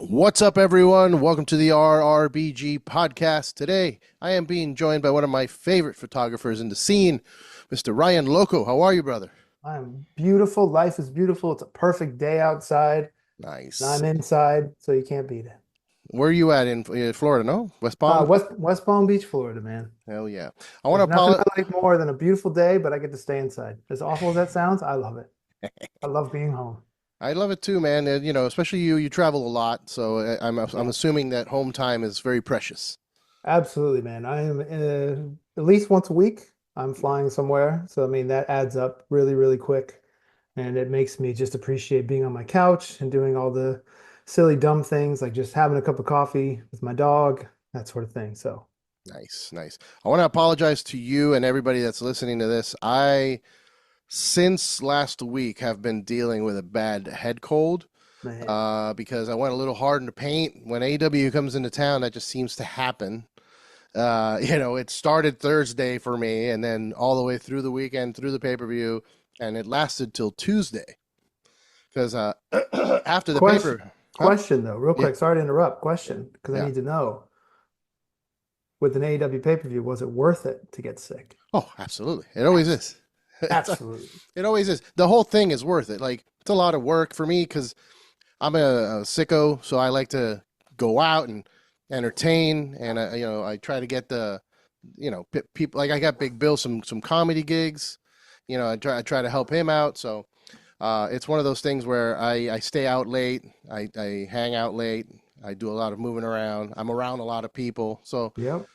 What's up, everyone? Welcome to the RRBG podcast. Today, I am being joined by one of my favorite photographers in the scene, Mr. Ryan Loco. How are you, brother? I'm beautiful. Life is beautiful. It's a perfect day outside, and Nice. I'm inside, so you can't beat it. Where are you at in Florida? No? West Palm? West Palm Beach, Florida, man. Hell yeah. I want to There's nothing apologize. I like more than a beautiful day, but I get to stay inside. As awful as that sounds, I love it. I love being home. I love it too, man. Especially you. You travel a lot, so I'm Yeah, assuming that home time is very precious. absolutely, man. I am at least once a week. I'm flying somewhere, so I mean that adds up really, really quick, and it makes me just appreciate being on my couch and doing all the silly, dumb things like just having a cup of coffee with my dog, that sort of thing. So. Nice, nice. I want to apologize to you and everybody that's listening to this. Since last week, have been dealing with a bad head cold. Man, Because I went a little hard in the paint. When AW comes into town, that just seems to happen. It started Thursday for me, and then all the way through the weekend, through the pay-per-view, and it lasted till Tuesday. Because after the question, paper, huh? question though, real Yeah, quick. Sorry to interrupt. Question, because I yeah. need to know. With an AEW pay-per-view, was it worth it to get sick? Oh, absolutely. It always Absolutely, is. It's absolutely. it always is. The whole thing is worth it. Like it's a lot of work for me because I'm a sicko, so I like to go out and entertain, and I try to get the people like I got Big Bill some comedy gigs. I try to help him out. So it's one of those things where I stay out late, I hang out late, I do a lot of moving around. I'm around a lot of people. So Yep.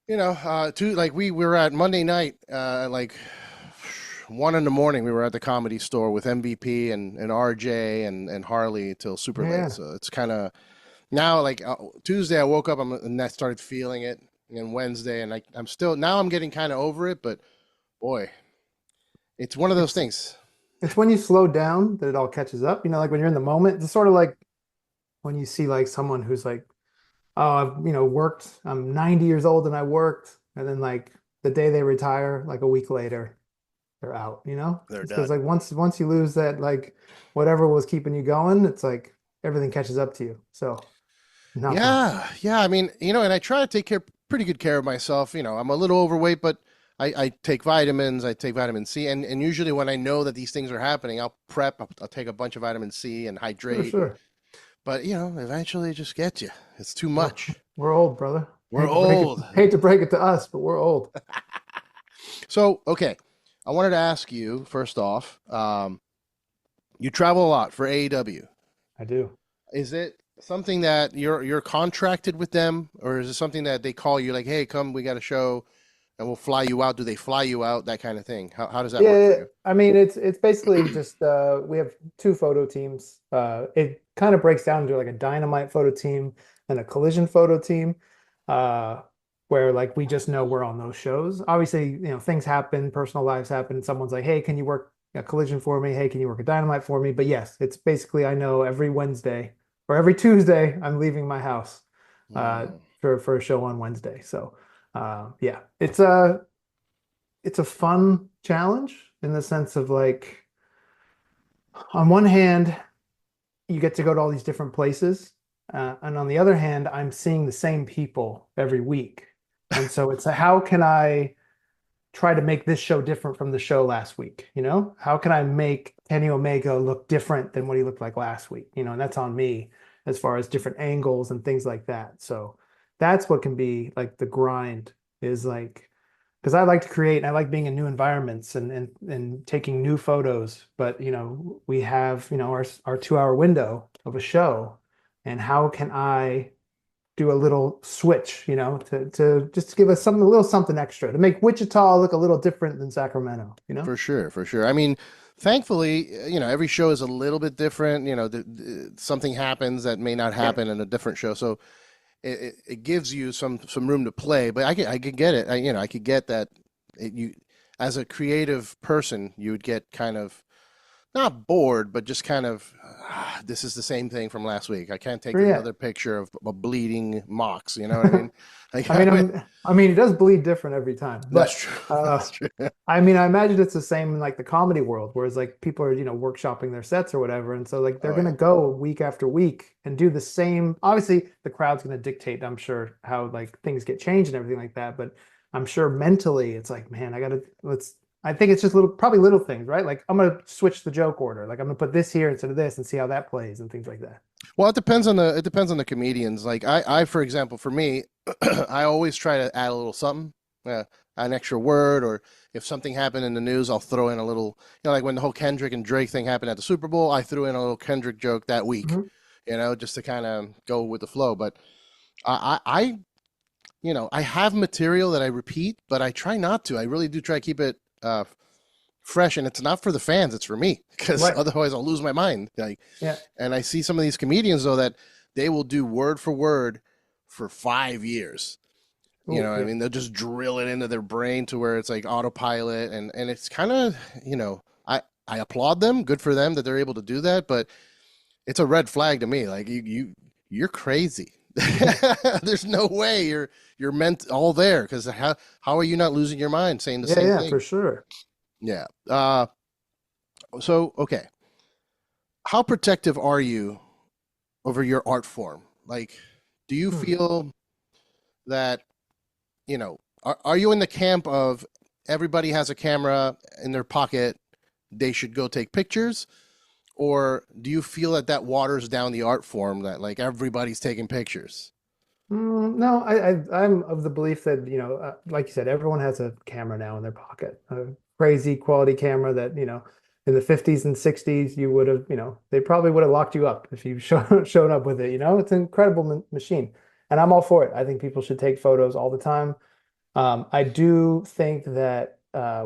like we were at Monday night, like 1 in the morning. We were at the Comedy Store with MVP and RJ and Harley till super late. Yeah. So it's kind of now like Tuesday I woke up and I started feeling it, and Wednesday and I'm still now I'm getting kind of over it, but boy, it's one of those It's things. it's when you slow down that it all catches up. Like when you're in the moment, it's sort of like when you see like someone who's like, oh, I've worked. I'm 90 years old and I worked, and then like the day they retire, like a week later, they're out. They're It's because done. like once you lose that like whatever was keeping you going, it's like everything catches up to you. So not fun. Yeah, yeah. I mean, and I try to take pretty good care of myself. I'm a little overweight, but I take vitamins. I take vitamin C, and usually when I know that these things are happening, I'll prep. I'll take a bunch of vitamin C and Sure, hydrate. sure. But eventually it just gets you. It's too We're much. we're old, brother. We're old. Hate to break it to us, but we're old. So, okay, I wanted to ask you first off. You travel a lot for AEW. I do. Is it something that you're contracted with them, or is it something that they call you like, "Hey, come, we got a show, and we'll fly you out"? Do they fly you out? That kind of thing. How does that work for Yeah, you? I mean it's basically just we have two photo teams. It kind of breaks down into like a dynamite photo team and a collision photo team. Uh where like we just know we're on those shows. Obviously, things happen, personal lives happen. Someone's like, "Hey, can you work a collision for me? Hey, can you work a dynamite for me?" But yes, it's basically I know every Wednesday or every Tuesday I'm leaving my house uh Hmm. for a show on Wednesday. So yeah, it's a fun challenge in the sense of like, on one hand, you get to go to all these different places. And on the other hand, I'm seeing the same people every week. And so it's how can I try to make this show different from the show last week? How can I make Kenny Omega look different than what he looked like last week? And that's on me as far as different angles and things like that. So that's what can be like the grind is like, because I like to create and I like being in new environments and taking new photos. But we have our 2 hour window of a show, and how can I do a little switch, to just give us something a little something extra to make Wichita look a little different than Sacramento. For sure, for sure. I mean, thankfully, every show is a little bit different. Something happens that may not Yeah. happen in a different show, so it gives you some room to play. But I could get it. I could get that you as a creative person, you would get kind of not bored, but just kind of this is the same thing from last week. I can't take Or yeah. another picture of a bleeding mox. You know what I mean? Like I mean, I mean, it does bleed different every time, that's but true. uh, That's true. I mean, I imagine it's the same in like the comedy world, whereas like people are, workshopping their sets or whatever, and so like they're Oh gonna yeah. go week after week and do the same. Obviously, the crowd's gonna dictate, I'm sure, how like things get changed and everything like that. But I'm sure mentally, it's like, man, I gotta let's. I think it's just probably little things, right? Like I'm gonna switch the joke order. Like I'm gonna put this here instead of this and see how that plays and things like that. Well, it depends on the comedians. Like for example, for me, I always try to add a little something, uh, an extra word, or if something happened in the news, I'll throw in a little. Like when the whole Kendrick and Drake thing happened at the Super Bowl, I threw in a little Kendrick joke that week. Mhm. Just to kind of go with the flow. But I I have material that I repeat, but I try not to. I really do try to keep it fresh, and it's not for the fans; it's for me because Right. otherwise I'll lose my mind. Like, Yeah. and I see some of these comedians though that they will do word for word for 5 years. Oh, I yeah. mean, they'll just drill it into their brain to where it's like autopilot, and it's kind of I applaud them, good for them that they're able to do that, but it's a red flag to me. Like you're crazy. There's no way you're meant all there because how are you not losing your mind saying the Yeah, same yeah, for thing? sure. Yeah. So okay, how protective are you over your art form? Like, do you Hmm. feel that are you in the camp of everybody has a camera in their pocket, they should go take pictures? Or do you feel that that waters down the art form that like everybody's taking pictures? No, I'm of the belief that, like you said, everyone has a camera now in their pocket, a crazy quality camera that, in the 50s and 60s, you would have, they probably would have locked you up if you shown up with it. It's an incredible machine. And I'm all for it. I think people should take photos all the time. I do think that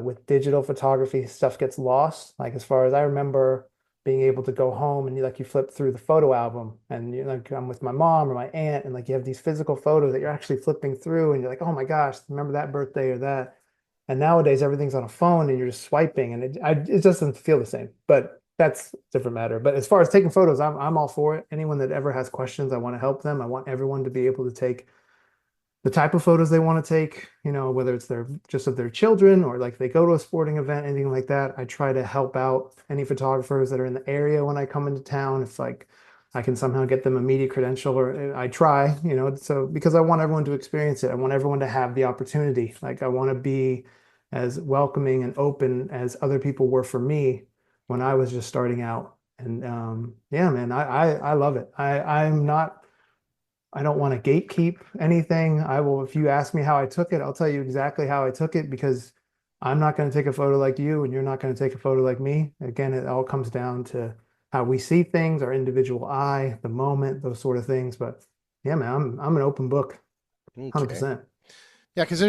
with digital photography, stuff gets lost. Like as far as I remember being able to go home and you flip through the photo album and you like I'm with my mom or my aunt and like you have these physical photos that you're actually flipping through and you're like, oh my gosh, remember that birthday or that. And nowadays everything's on a phone and you're just swiping and it just doesn't feel the same. But that's a different matter. But as far as taking photos, I'm all for it. Anyone that ever has questions, I want to help them. I want everyone to be able to take the type of photos they want to take, whether it's their just of their children or like they go to a sporting event, anything like that. I try to help out any photographers that are in the area when I come into town. If like I can somehow get them a media credential or I try, so because I want everyone to experience it. I want everyone to have the opportunity. Like I want to be as welcoming and open as other people were for me when I was just starting out. And yeah, man, I love it. I don't want to gatekeep anything. I will, if you ask me how I took it, I'll tell you exactly how I took it because I'm not going to take a photo like you and you're not going to take a photo like me. Again, it all comes down to how we see things, our individual eye, the moment, those sort of things. But yeah, man, I'm an open book, Okay. 100%. Yeah, because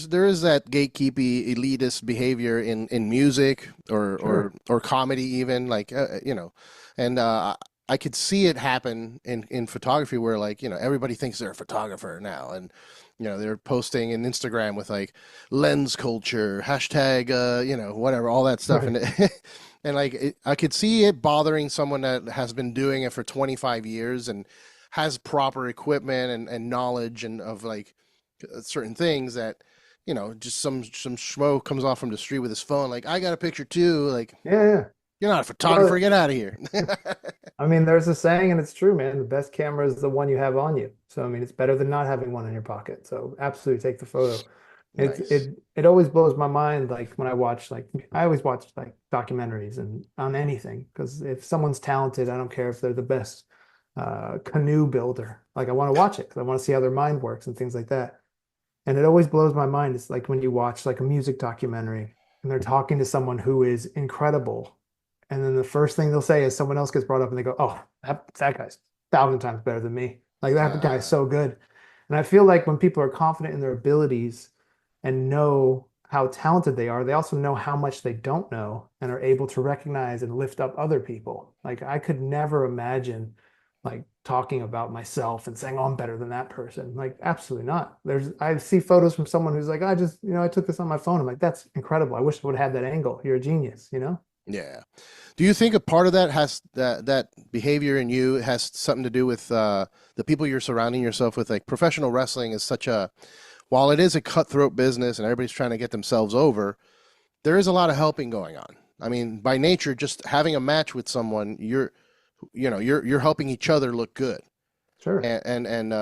there is that gatekeepy elitist behavior in music Sure. or comedy even like and I could see it happen in photography where like everybody thinks they're a photographer now and they're posting in Instagram with like lens culture hashtag whatever all that stuff Right. and and like I could see it bothering someone that has been doing it for 25 years and has proper equipment and knowledge and of like certain things that just some schmo comes off from the street with his phone like I got a picture too like Yeah, yeah. you're not a photographer, Well, get out of here. I mean, there's a saying, and it's true, man. The best camera is the one you have on you. So, I mean, it's better than not having one in your pocket. So, absolutely take the photo. It's Nice. it always blows my mind, like when I watch, like I always watch like documentaries and on anything, because if someone's talented, I don't care if they're the best canoe builder. Like I want to watch it because I want to see how their mind works and things like that. And it always blows my mind. It's like when you watch like a music documentary and they're talking to someone who is incredible. And then the first thing they'll say is someone else gets brought up and they go, oh, that guy's 1,000 times better than me. Like that guy's uh, so good. And I feel like when people are confident in their abilities and know how talented they are, they also know how much they don't know and are able to recognize and lift up other people. Like I could never imagine like talking about myself and saying, "Oh, I'm better than that person." Like, absolutely not. I see photos from someone who's like, I just, I took this on my phone. I'm like, that's incredible. I wish I would have had that angle. You're a genius, Yeah. Do you think a part of that has that behavior in you has something to do with the people you're surrounding yourself with? Like professional wrestling is such a while it is a cutthroat business and everybody's trying to get themselves over, there is a lot of helping going on. I mean, by nature, just having a match with someone, you're helping each other look good, Sure. and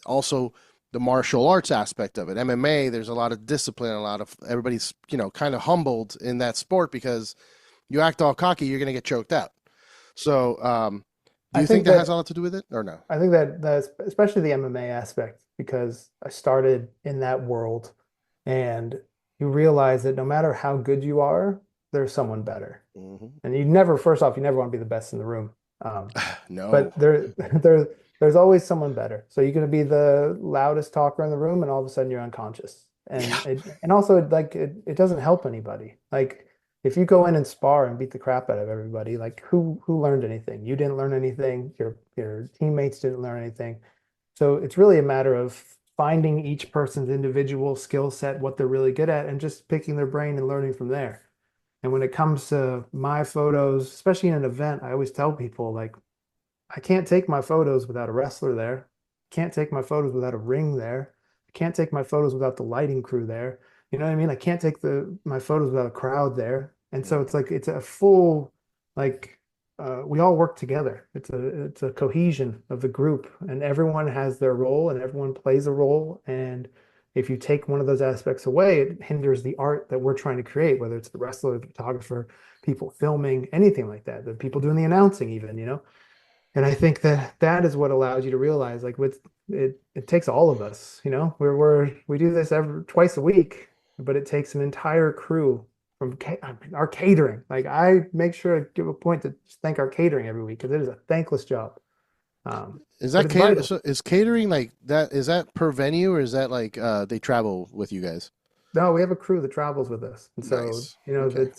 also the martial arts aspect of it. MMA, there's a lot of discipline, a lot of everybody's kind of humbled in that sport because you act all cocky, you're going to get choked out. So, do I you think think that has that a lot to do with it, or no? I think that that's especially the MMA aspect because I started in that world and you realize that no matter how good you are, there's someone better. Hmm. And you never, first off, you never want to be the best in the room. No. But there's always someone better. So you're going to be the loudest talker in the room, and all of a sudden you're unconscious. Yeah. And also it doesn't help anybody. Like if you go in and spar and beat the crap out of everybody, like who learned anything? You didn't learn anything. Your teammates didn't learn anything. So it's really a matter of finding each person's individual skill set, what they're really good at, and just picking their brain and learning from there. And when it comes to my photos, especially in an event, I always tell people like I can't take my photos without a wrestler there. Can't take my photos without a ring there. I can't take my photos without the lighting crew there. You know what I mean? I can't take the my photos without a crowd there. And so it's Mhm. like it's a full like we all work together. It's a cohesion of the group, and everyone has their role, and everyone plays a role. And if you take one of those aspects away, it hinders the art that we're trying to create, whether it's the wrestler, the photographer, people filming, anything like that, the people doing the announcing, even, you know. And I think that that is what allows you to realize, like, with it takes all of us, you know. We do this every twice a week, but it takes an entire crew from I mean, our catering. Like, I make sure to give a point to thank our catering every week because it is a thankless job. Is But that it's cater? vital. So is catering like that? Is that per venue, or is that like they travel with you guys? No, we have a crew that travels with us, and so Nice. you know Okay.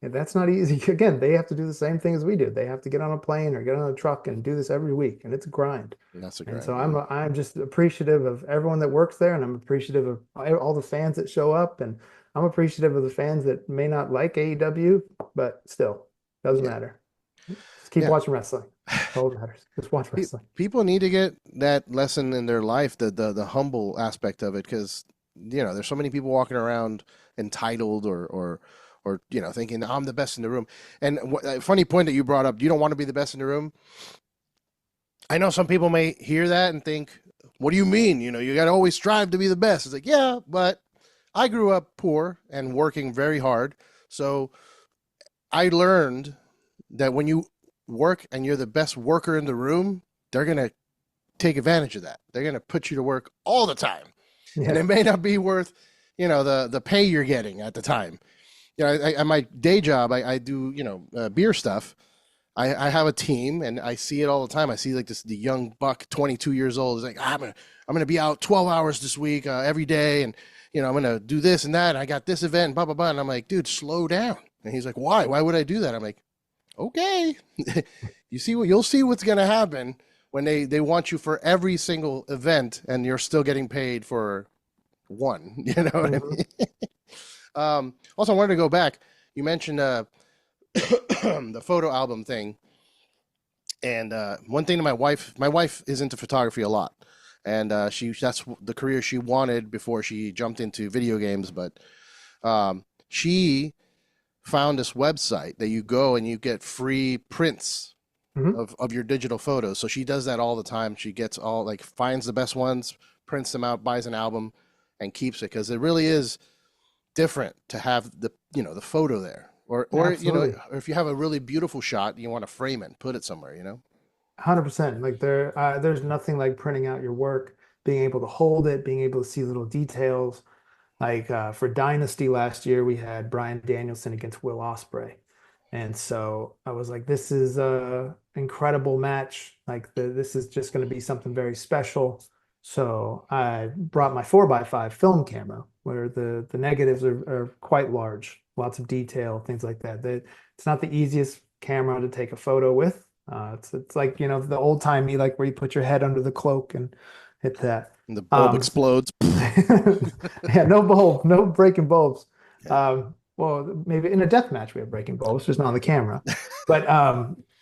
that's not easy. Again, they have to do the same thing as we do. They have to get on a plane or get on a truck and do this every week, and it's a grind. That's a And grind. so Yeah. I'm just appreciative of everyone that works there, and I'm appreciative of all the fans that show up, and I'm appreciative of the fans that may not like AEW, but still doesn't Yeah. matter. Just keep Yeah. watching wrestling. That's all that matters. Just watch wrestling. People need to get that lesson in their life, the humble aspect of it, because there's so many people walking around entitled or thinking I'm the best in the room. And a funny point that you brought up, you don't want to be the best in the room. I know some people may hear that and think, "What do you mean? You got to always strive to be the best." It's like, yeah, but I grew up poor and working very hard, so I learned that when you work and you're the best worker in the room, they're gonna take advantage of that. They're going to put you to work all the time, and it Yeah. may not be worth, the pay you're getting at the time. At my day job, I do beer stuff. I have a team, and I see it all the time. I see like the young buck, 22 years old, is like, I'm gonna be out 12 hours this week every day, and I'm gonna do this and that. And I got this event, and blah blah blah. And I'm like, dude, slow down. And he's like, why? Why would I do that? I'm like, okay. You'll see what's gonna happen when they want you for every single event and you're still getting paid for one. You know what I Mhm. mean? Also, I wanted to go back. You mentioned the photo album thing, and one thing to my wife is into photography a lot, and that's the career she wanted before she jumped into video games. But she found this website that you go and you get free prints Mhm. of your digital photos. So she does that all the time. She gets all like finds the best ones, prints them out, buys an album, and keeps it because it really is different to have the photo there. Or Absolutely. or if you have a really beautiful shot, you want to frame it and put it somewhere. 100%. Like there's nothing like printing out your work, being able to hold it, being able to see little details. Like for Dynasty last year, we had Bryan Danielson against Will Ospreay. And so I was like, this is a incredible match. Like this is just going to be something very special. So I brought my 4x5 film camera where the negatives are quite large, lots of detail, things like that. It's not the easiest camera to take a photo with. It's like, the old timey, like where you put your head under the cloak and hit that. And the bulb Um, explodes. yeah, no breaking bulbs. Yeah. well, maybe in a death match we have breaking balls, just not on the camera. But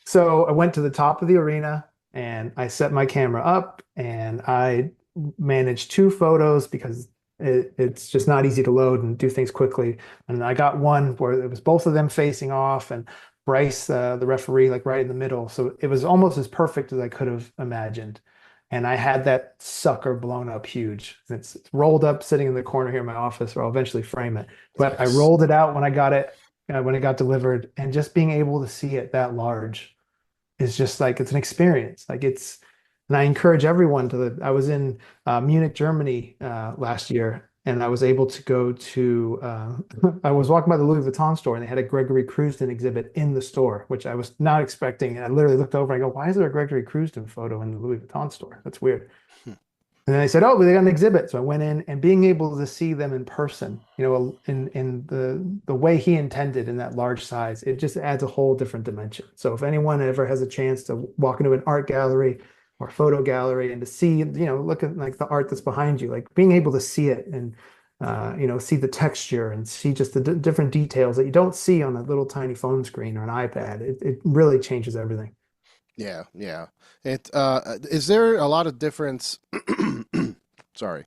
so I went to the top of the arena and I set my camera up and I managed two photos because it's just not easy to load and do things quickly. And I got one where it was both of them facing off and Bryce, the referee, like right in the middle. So it was almost as perfect as I could have imagined. And I had that sucker blown up huge. It's rolled up sitting in the corner here in my office, or I'll eventually frame it. But I Nice. rolled it out when it got delivered, and just being able to see it that large is just like it's an experience. And I encourage everyone to. I was in Munich, Germany last year, and I was able to go to. I was walking by the Louis Vuitton store, and they had a Gregory Crewston exhibit in the store, which I was not expecting. And I literally looked over, and I go, "Why is there a Gregory Crewston photo in the Louis Vuitton store? That's weird." Hmm. And then they said, "Oh, but they got an exhibit." So I went in, and being able to see them in person, in the way he intended in that large size, it just adds a whole different dimension. So if anyone ever has a chance to walk into an art gallery or photo gallery and to see, look at like the art that's behind you, like being able to see it and see the texture and see just the different details that you don't see on a little tiny phone screen or an iPad, it really changes everything. Yeah, yeah. It is there a lot of difference? Sorry.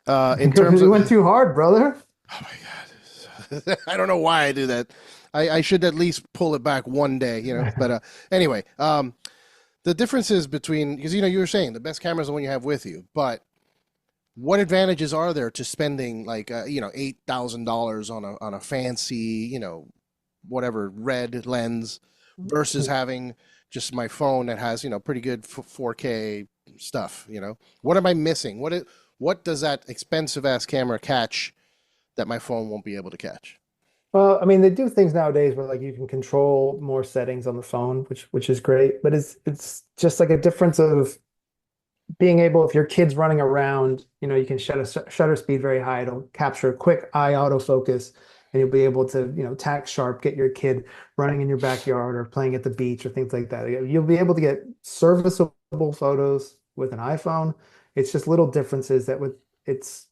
In terms You of, went too hard, brother. oh my God, I don't know why I do that. I should at least pull it back one day, But anyway, the differences between because you were saying the best camera is the one you have with you, but what advantages are there to spending like $8,000 on a fancy whatever red lens versus having just my phone that has pretty good 4K stuff. What am I missing? What does that expensive ass camera catch that my phone won't be able to catch? Well, I mean, they do things nowadays where like you can control more settings on the phone, which is great, but it's just like a difference of being able, if your kid's running around, you can shut a shutter speed very high. It'll capture a quick eye autofocus, and you'll be able to, tack sharp, get your kid running in your backyard or playing at the beach or things like that. You'll be able to get serviceable photos with an iPhone. It's just little differences that with it's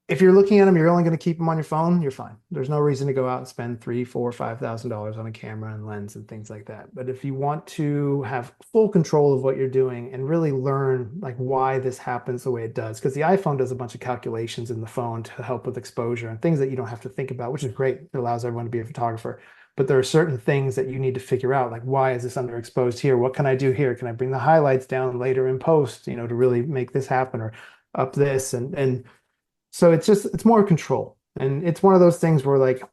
if you're looking at them, you're only going to keep them on your phone, you're fine. There's no reason to go out and spend three, four, $5,000 on a camera and lens and things like that. But if you want to have full control of what you're doing and really learn like why this happens the way it does, because the iPhone does a bunch of calculations in the phone to help with exposure and things that you don't have to think about, which is great. It allows everyone to be a photographer. But there are certain things that you need to figure out, like why is this underexposed here? What can I do here? Can I bring the highlights down later in post, to really make this happen or up this and so it's more control. And it's one of those things where like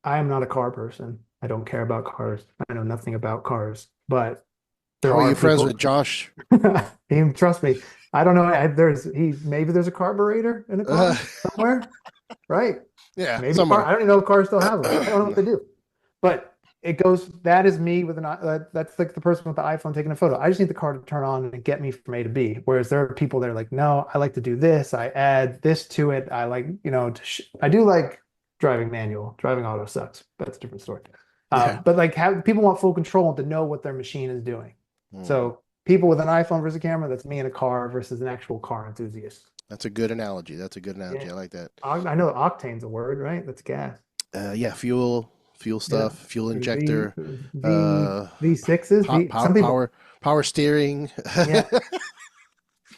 I am not a car person. I don't care about cars. I know nothing about cars, but there How are are you friends people. with Josh? Trust me. I don't know. Maybe there's a carburetor in a Uh, car somewhere, right? yeah, Maybe car. somewhere. I don't even know if cars still have them. I don't know what they do. But it goes. That is me with that's like the person with the iPhone taking a photo. I just need the car to turn on and get me from A to B. Whereas there are people that are like, no, I like to do this. I add this to it. I like, I do like driving manual. Driving auto sucks. That's a different story. Yeah. But like, have people want full control and to know what their machine is doing. Hmm. So people with an iPhone versus a camera, that's me in a car versus an actual car enthusiast. That's a good analogy. That's a good Yeah. analogy. I like that. I know octane's a word, right? That's gas. Yeah, fuel Yeah. stuff, fuel V injector, V uh, V6s, V power, some people power steering. yeah. uh,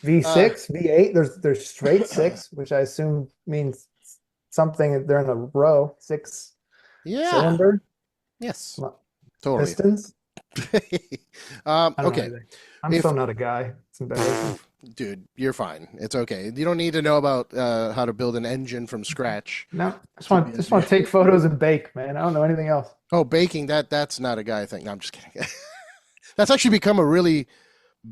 V6, V8, there's straight six, which I assume means something they're in a row, six yeah. cylinder Yes. Totally. pistons. I don't know Okay. anything. I'm If so not a guy. It's embarrassing. dude, you're fine. It's okay. You don't need to know about how to build an engine from scratch No, to be just want to take photos and bake, man. I don't know anything else. Oh, baking, that's not a guy thing. No, I'm just kidding. That's actually become a really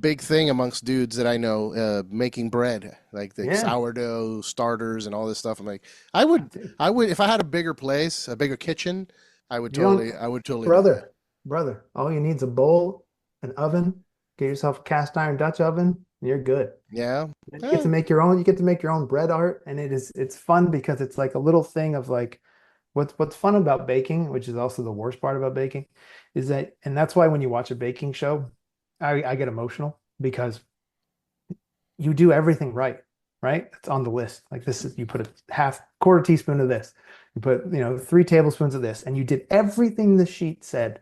big thing amongst dudes that I know, making bread, like the Yeah. sourdough starters and all this stuff. I'm like, Dude, I would, if I had a bigger place, a bigger kitchen, you don't, I would totally do that. brother, all you need is a bowl, an oven, get yourself a cast iron Dutch oven, and you're good. Yeah. And you get Eh, to make your own, you get to make your own bread art, and it's fun because it's like a little thing of like what's fun about baking, which is also the worst part about baking, is that and that's why when you watch a baking show, I get emotional because you do everything right. right? It's on the list. Like this is, you put a quarter teaspoon of this, you put, 3 tablespoons of this, and you did everything the sheet said.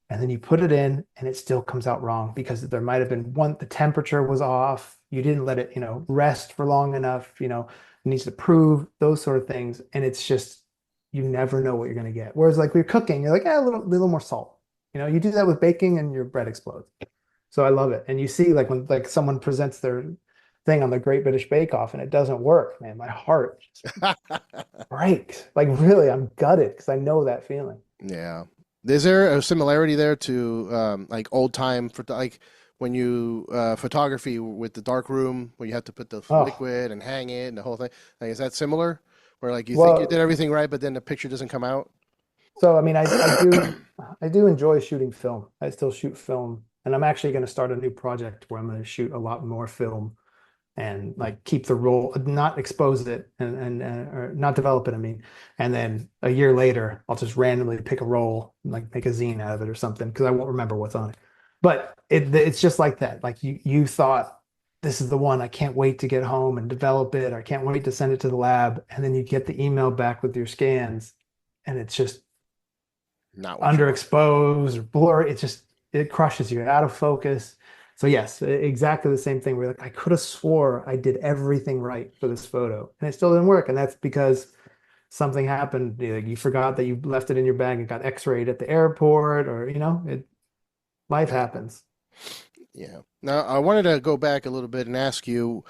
And then you put it in and it still comes out wrong because there might have been the temperature was off. You didn't let it, rest for long enough, it needs to prove those sort of things. And it's just, you never know what you're going to get. Whereas like when you're cooking, you're like, a little more salt. You do that with baking and your bread explodes. So I love it. And you see like when like someone presents their thing on the Great British Bake Off and it doesn't work, man, my heart just breaks. Like really, I'm gutted because I know that feeling. Yeah. Is there a similarity there to like old time for like when you photography with the dark room where you have to put the Oh, liquid and hang it and the whole thing? Like, is that similar? Where like you think you did well, everything right, but then the picture doesn't come out? so I mean, I do enjoy shooting film. I still shoot film, and I'm actually going to start a new project where I'm going to shoot a lot more film and like keep the roll, not expose it and or not develop it. I mean, and then a year later, I'll just randomly pick a roll, and, like make a zine out of it or something because I won't remember what's on it. But it's just like that. Like you thought this is the one. I can't wait to get home and develop it. I can't wait to send it to the lab, and then you get the email back with your scans, and it's just Not what you want. underexposed or blurry. It crushes you out of focus. So yes, exactly the same thing. We're like, I could have swore I did everything right for this photo, and it still didn't work. And that's because something happened. You forgot that you left it in your bag and got X-rayed at the airport, or life Yeah. happens. Yeah. Now I wanted to go back a little bit and ask you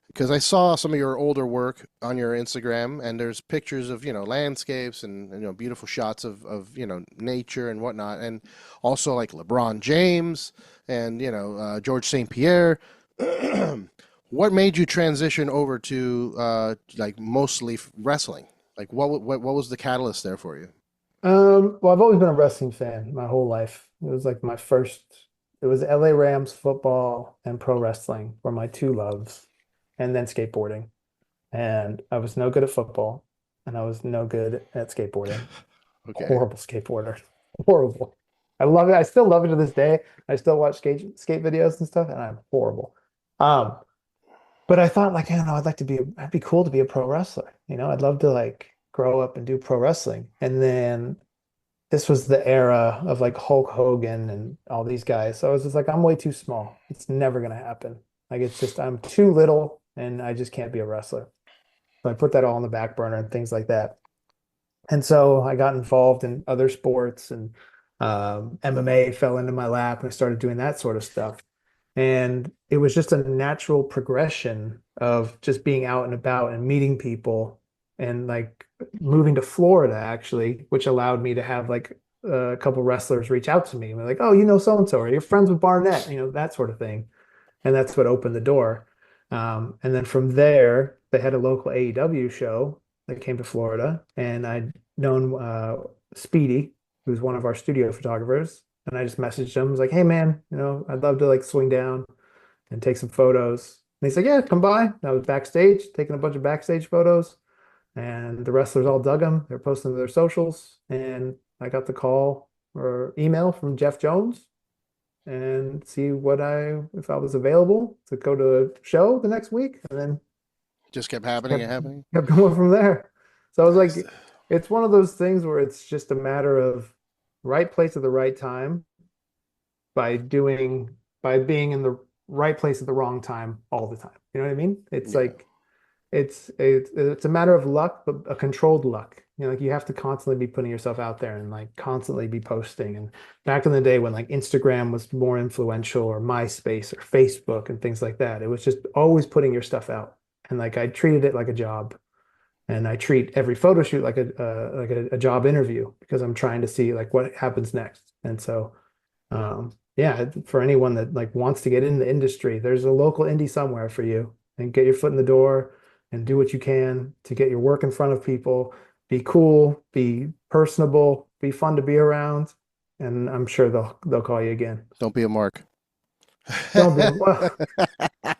because I saw some of your older work on your Instagram, and there's pictures of landscapes and beautiful shots of nature and whatnot, and also like LeBron James and George St. Pierre. What made you transition over to like mostly wrestling? Like what was the catalyst there for you? Well, I've always been a wrestling fan my whole life. It was like it was LA Rams football and pro wrestling were my two loves, and then skateboarding. And I was no good at football, and I was no good at skateboarding. Okay. Horrible skateboarder. Horrible. I love it. I still love it to this day. I still watch skate videos and stuff, and I'm horrible. Um, but I thought like, I don't know, I'd be cool to be a pro wrestler. I'd love to like grow up and do pro wrestling. And then this was the era of like Hulk Hogan and all these guys. So I was just like, I'm way too small. It's never gonna happen. Like it's just I'm too little and I just can't be a wrestler. So I put that all on the back burner and things like that. And so I got involved in other sports and MMA fell into my lap and I started doing that sort of stuff. And it was just a natural progression of just being out and about and meeting people and like moving to Florida actually, which allowed me to have like a couple wrestlers reach out to me and be like, oh, so and so, or you're friends with Barnett, that sort of thing. And that's what opened the door. And then from there, they had a local AEW show that came to Florida, and I'd known Speedy, who's one of our studio photographers, and I just messaged him. I was like, "Hey, man, I'd love to like swing down and take some photos." And he's like, "Yeah, come by." And I was backstage taking a bunch of backstage photos, and the wrestlers all dug them. They're posting to their socials, and I got the call or email from Jeff Jones and see if I was available to go to a show the next week, and then Just kept happening kept and happening. kept going from there. So I was Nice. like, it's one of those things where it's just a matter of right place at the right time by being in the right place at the wrong time all the time. You know what I mean? It's Yeah. like it's a matter of luck, but a controlled luck. Like you have to constantly be putting yourself out there and like constantly be posting. And back in the day when like Instagram was more influential or MySpace or Facebook and things like that, it was just always putting your stuff out. And like I treated it like a job. And I treat every photo shoot like a job interview because I'm trying to see like what happens next. And so yeah, for anyone that like wants to get in the industry, there's a local indie somewhere for you and get your foot in the door and do what you can to get your work in front of people, be cool, be personable, be fun to be around, and I'm sure they'll call you again. Don't be a mark. Don't be, well,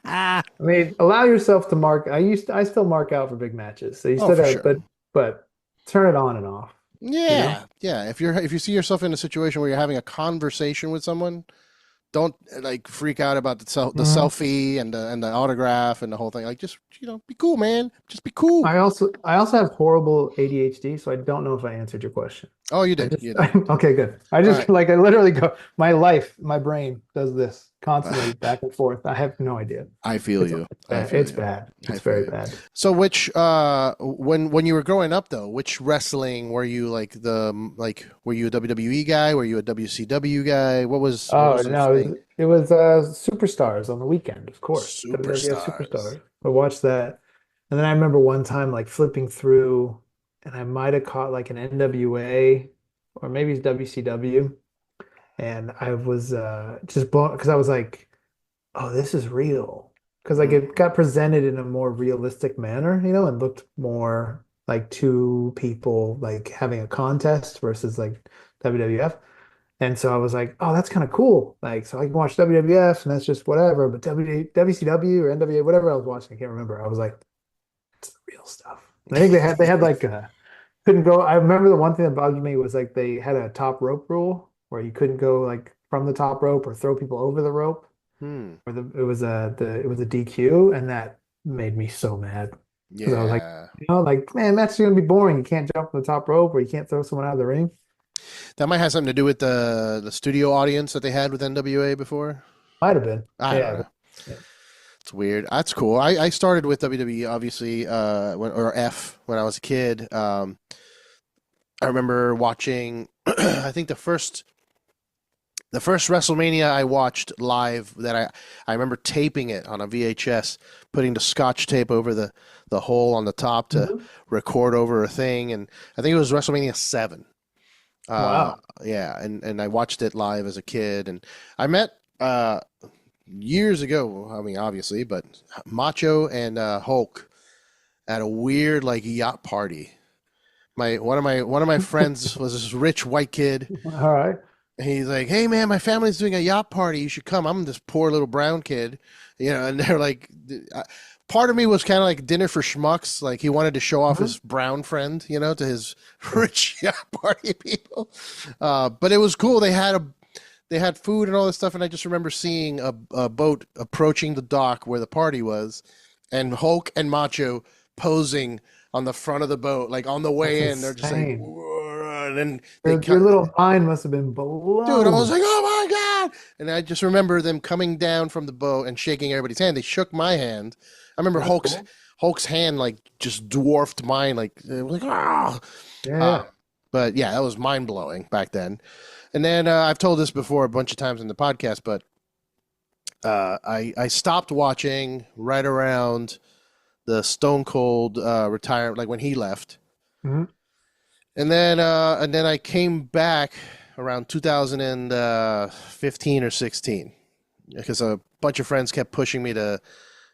I mean, allow yourself to mark. I still mark out for big matches. So you Oh, still for got, sure. but turn it on and off, you know? Yeah, yeah. If you see yourself in a situation where you're having a conversation with someone, don't like freak out about the Mhm. selfie and the autograph and the whole thing. Like, just be cool, man. Just be cool. I also have horrible ADHD, so I don't know if I answered your question. Oh, you I did, just you did. okay, good. I All just right. like I literally go my life, my brain does this constantly back and forth. I have no idea. I feel It's you. it's I bad. feel It's you. bad. I It's feel very you. bad. So, which when you were growing up though, which wrestling were you like were you a WWE guy? Were you a WCW guy? What Oh was the no, thing? it was Superstars on the weekend, of course. WWF Superstars. Superstars. I watched that. And then I remember one time like flipping through and I might have caught like an NWA or maybe it's WCW. And I was just blown because I was like, oh, this is real. Because like it Mm. got presented in a more realistic manner, and looked more like two people like having a contest versus like WWF. And so I was like, oh, that's kind of cool. Like, so I can watch WWF and that's just whatever. But WCW or NWA, whatever I was watching, I can't remember. I was like, it's the real stuff. And I think they had like couldn't go. I remember the one thing that bugged me was like they had a top rope rule where you couldn't go like from the top rope or throw people over the rope. Hmm. Or it was a DQ, and that made me so mad because I was like, Yeah. like man, match is gonna be boring. You can't jump from the top rope or you can't throw someone out of the ring. That might have something to do with the studio audience that they had with NWA before. Might have been. I don't Yeah. know. Yeah. It's weird. That's cool. I started with WWE obviously or F when I was a kid. I remember watching I think the first WrestleMania I watched live that I remember taping it on a VHS, putting the scotch tape over the hole on the top to Mhm. record over a thing, and I think it was WrestleMania 7. Uh, Wow. yeah, and I watched it live as a kid, and I met years ago. I mean, obviously, but Macho and Hulk at a weird like yacht party. One of my friends was this rich white kid. All right. He's like, "Hey man, my family's doing a yacht party. You should come." I'm this poor little brown kid, and they're like, part of me was kind of like dinner for schmucks. Like he wanted to show off Mhm. his brown friend, to his rich yacht party people. But it was cool. They had food and all this stuff, and I just remember seeing a boat approaching the dock where the party was, and Hulk and Macho posing on the front of the boat, like on the That's way in. They're just like, insane. "Whoa," and then they Your cut. little mind must have been Dude, I was blown. like, oh my God. And I just remember them coming down from the boat and shaking everybody's hand. They shook my hand. I remember That's Hulk's cool. Hulk's hand like just dwarfed mine, like it was like ah. Yeah, Uh, yeah. but yeah, that was mind blowing back then. And then I've told this before a bunch of times in the podcast, but I stopped watching right around the Stone Cold retirement, like when he left, Mhm. and then I came back around 2015 or 16 because a bunch of friends kept pushing me to,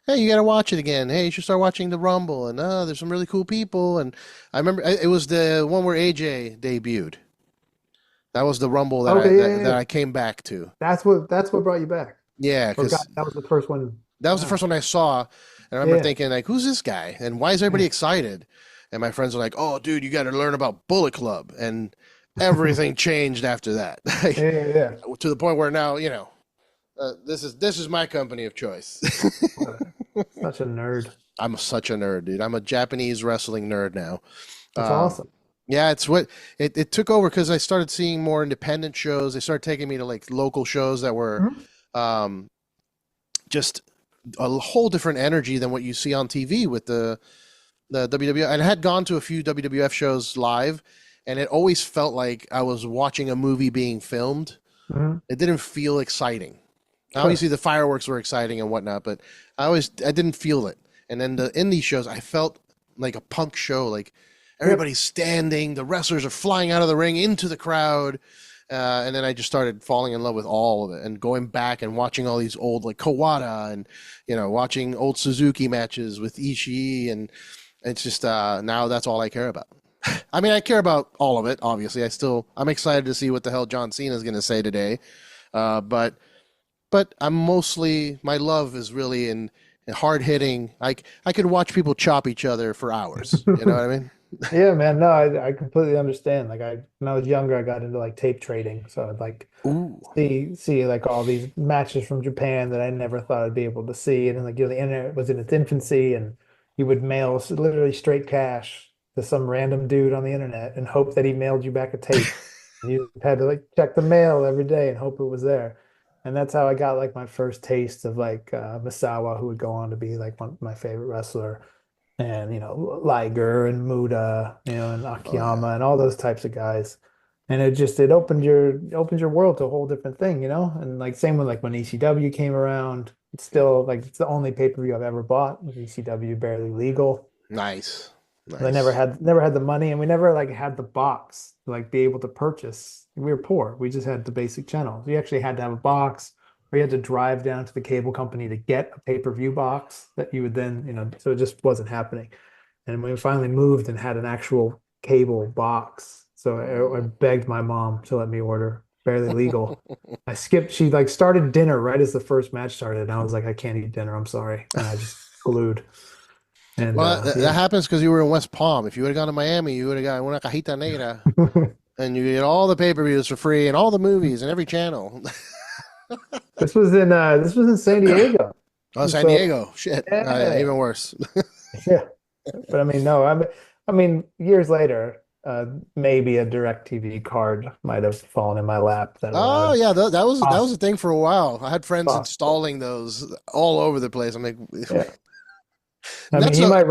hey, you got to watch it again. Hey, you should start watching the Rumble, and there's some really cool people. And I remember it was the one where AJ debuted. That was the Rumble that I Okay, yeah, that, yeah, that yeah. I came back to. That's what brought you back. Yeah, Or God, because that was the first one. that was the Wow. first one I saw, and I remember Yeah, thinking like, who's this guy, and why is everybody yeah. excited? And my friends were like, oh, dude, you got to learn about Bullet Club, and everything changed after that. Yeah, yeah, yeah. To the point where now this is my company of choice. What such a nerd. I'm such a nerd, dude. I'm a Japanese wrestling nerd now. That's Um, awesome. yeah, it's what it took over because I started seeing more independent shows. They started taking me to like local shows that were Mhm. um, just a whole different energy than what you see on TV with the WWF. And I had gone to a few WWF shows live, and it always felt like I was watching a movie being filmed. Mhm. It didn't feel exciting. Sure. Obviously, the fireworks were exciting and whatnot, but I didn't feel it. And then the indie shows, I felt like a punk show. Like Yep. everybody's standing, the wrestlers are flying out of the ring into the crowd. And then I just started falling in love with all of it and going back and watching all these old like Kawada and watching old Suzuki matches with Ishii, and it's just now that's all I care about. I mean, I care about all of it. Obviously, I'm excited to see what the hell John Cena is going to say today. But I'm mostly my love is really in hard hitting. I could watch people chop each other for hours. You know what I mean? Yeah, man. No, I completely understand. Like when I was younger, I got into like tape trading. So I'd like Ooh, see like all these matches from Japan that I never thought I'd be able to see. And then like the internet was in its infancy and you would mail literally straight cash to some random dude on the internet and hope that he mailed you back a tape. And you had to like check the mail every day and hope it was there. And that's how I got like my first taste of like Misawa, who would go on to be like my favorite wrestler, and Liger and Muda, and oh yeah. Akiyama and all those types of guys. And it opened your world to a whole different thing. And like same with like when ECW came around, it's still like it's the only pay-per-view I've ever bought with ECW barely legal. Nice, And I never nice. had the money, and we never like had the box to like be able to purchase. We were poor. We just had the basic channels. We actually had to have a box, or you had to drive down to the cable company to get a pay-per-view box that you would then. So it just wasn't happening. And we finally moved and had an actual cable box. So I Mm. begged my mom to let me order, barely legal. I skipped, she like started dinner right as the first match started. And I was like, I can't eat dinner. I'm sorry. And I just glued. And Well, that yeah. happens because you were in West Palm. If you would have gone to Miami, you would have got una cajita negra, and you get all the pay-per-views for free and all the movies and every channel. This was in San Diego. Oh, San So Diego, shit. Oh, yeah, yeah. even worse. Yeah. But I mean, no, I mean, years later, maybe a DirecTV card might have fallen in my lap that Oh allowed yeah, that was us. a thing for a while. I had friends installing those all over the place. I'm like, Yeah. I mean, that's you a. might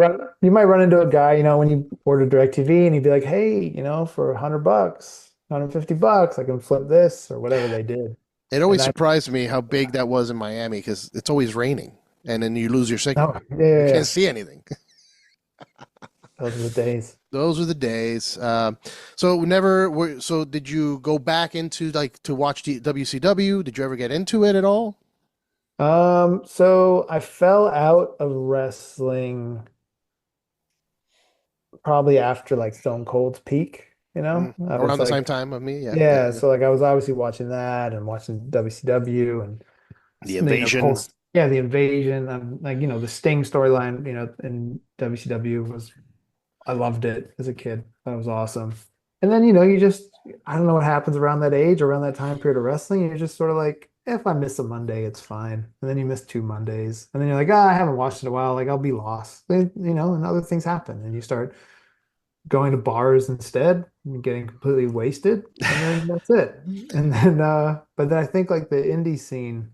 run into a guy, when you order DirecTV and he'd be like, "Hey, for $100, $150, I can flip this or whatever they did." It And always I, surprised me how big that was in Miami because it's always raining, and then you lose your oh, signal. yeah, You yeah, can't yeah. see anything. Those were the days. Those were the days. So never. So did you go back into like to watch the WCW? Did you ever get into it at all? So I fell out of wrestling probably after like Stone Cold's peak, I was Around the same like, time of me, yeah, yeah, yeah, yeah. so like I was obviously watching that and watching WCW and The the whole invasion. yeah, the invasion, like the Sting storyline, in WCW was I loved it as a kid. That was awesome. And then, you just, I don't know what happens around that age, around that time period of wrestling. You're just sort of like, if I miss a Monday, it's fine. And then you miss 2 Mondays. And then you're like, I haven't watched in a while. Like, I'll be lost. And other things happen. And you start going to bars instead and getting completely wasted. And then that's it. And then, but then I think like the indie scene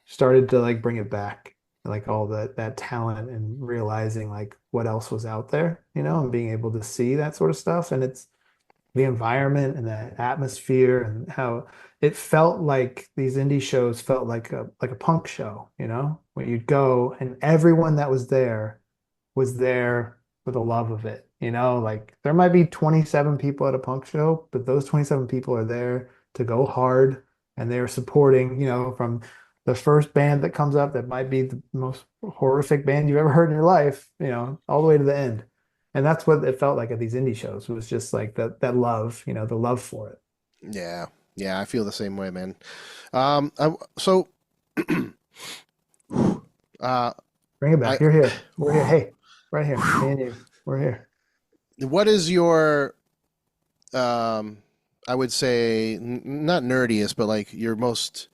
started to like bring it back, like all that talent and realizing like what else was out there, and being able to see that sort of stuff. And it's the environment and the atmosphere and how it felt like these indie shows felt like a punk show, where you'd go and everyone that was there for the love of it. Like there might be 27 people at a punk show, but those 27 people are there to go hard and they're supporting, from the first band that comes up that might be the most horrific band you've ever heard in your life, all the way to the end. And that's what it felt like at these indie shows. It was just like that love, the love for it. Yeah, yeah, I feel the same way, man. So, uh, Bring it I, back. You're here. We're here. Hey, right here. Me and you. We're here. what is your, um, I would say, not nerdiest, but like your most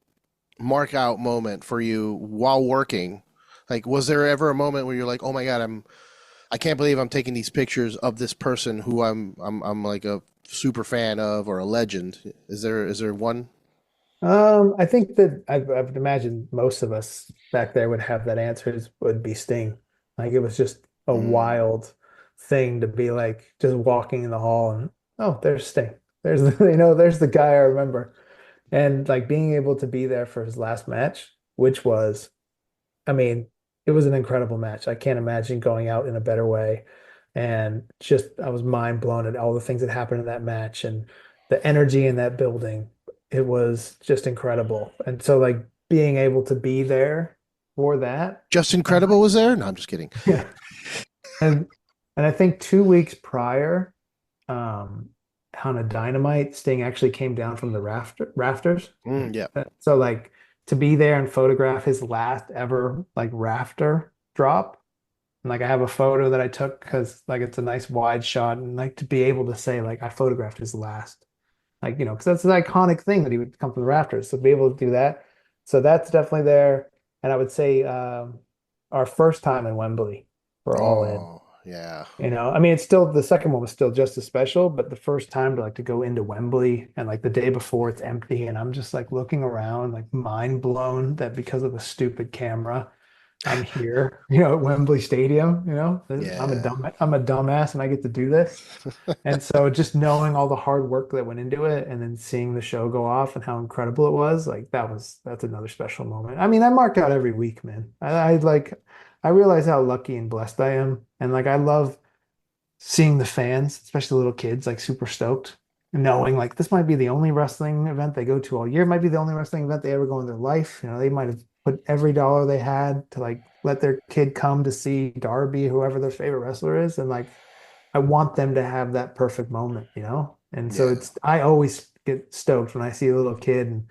mark out moment for you while working? Like, was there ever a moment where you're like, oh my God, I can't believe I'm taking these pictures of this person who I'm like a super fan of or a legend? Is there one? I think that I've imagined most of us back there would have that answer would be Sting. Like it was just a Mm. wild thing to be like just walking in the hall and oh, there's Sting. There's there's the guy I remember. And like being able to be there for his last match, which was, I mean, it was an incredible match. I can't imagine going out in a better way. And just I was mind blown at all the things that happened in that match and the energy in that building. It was just incredible. And so like being able to be there for that. Just And Incredible was there? No, I'm just kidding. yeah. And and I think 2 weeks prior, um, on a Dynamite, Sting actually came down from the rafters. Yeah. So like to be there and photograph his last ever like rafter drop, And like I have a photo that I took because like it's a nice wide shot, and like to be able to say like I photographed his last, like because that's an iconic thing that he would come from the rafters. So to be able to do that, so that's definitely there. And I would say our first time in Wembley, we're all in. Oh, yeah. I mean, it's still the second one was still just as special, but the first time to like to go into Wembley and like the day before it's empty, and I'm just like looking around, like mind blown that because of a stupid camera, I'm here, at Wembley Stadium, Yeah. I'm a dumbass and I get to do this. And so just knowing all the hard work that went into it and then seeing the show go off and how incredible it was, like that's another special moment. I mean, I mark out every week, man. I realize how lucky and blessed I am. And like I love seeing the fans, especially little kids, like super stoked, knowing like this might be the only wrestling event they go to all year, it might be the only wrestling event they ever go in their life. They might have put every dollar they had to like let their kid come to see Darby, whoever their favorite wrestler is, and like I want them to have that perfect moment. And so Yeah. I always get stoked when I see a little kid, and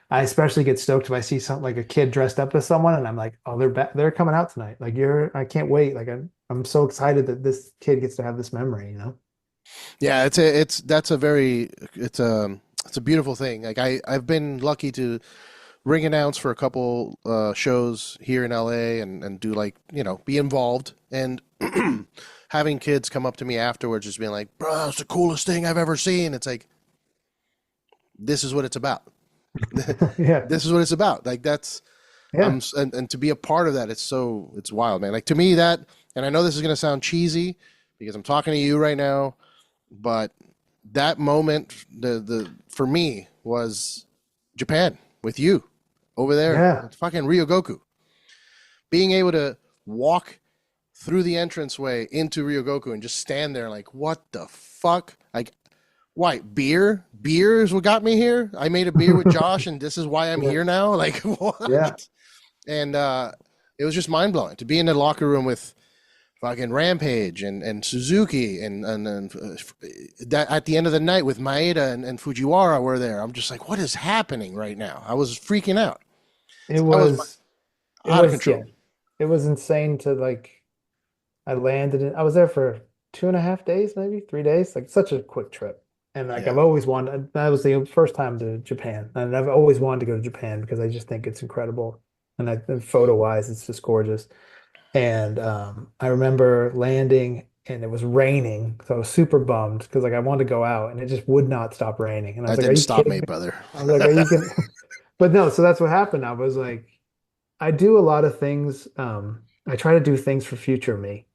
I especially get stoked if I see something like a kid dressed up as someone, and I'm like, oh, they're coming out tonight. Like I can't wait. Like I'm so excited that this kid gets to have this memory. Yeah, it's a beautiful thing. Like I've been lucky to ring announce for a couple shows here in LA and do like, be involved and having kids come up to me afterwards just being like, "Bro, it's the coolest thing I've ever seen." It's like this is what it's about. Yeah. This is what it's about. Like that's Yeah. and to be a part of that, it's wild, man. Like to me that, and I know this is going to sound cheesy because I'm talking to you right now, but that moment, the for me was Japan with you over there Yeah. at fucking Ryogoku. Being able to walk through the entranceway into Ryogoku and just stand there like, what the fuck? Like, why beer? Beer is what got me here. I made a beer with Josh, and this is why I'm Yeah. here now. Like, Yeah. what? And it was just mind blowing to be in the locker room with fucking Rampage and Suzuki and that at the end of the night with Maeda and Fujiwara were there. I'm just like, what is happening right now? I was freaking out. It I was was it out of was control. yeah. It was insane to like I was there for 2.5 days, maybe 3 days, like such a quick trip. And like I've Yeah, always wanted, that was the first time to Japan. And I've always wanted to go to Japan because I just think it's incredible. And photo wise, it's just gorgeous. And I remember landing and it was raining. So I was super bummed because like I wanted to go out and it just would not stop raining. And I was that like, are didn't you stop kidding me, me? brother. I was like, are you kidding? But no, so that's what happened. I was like, I do a lot of things. I try to do things for future me.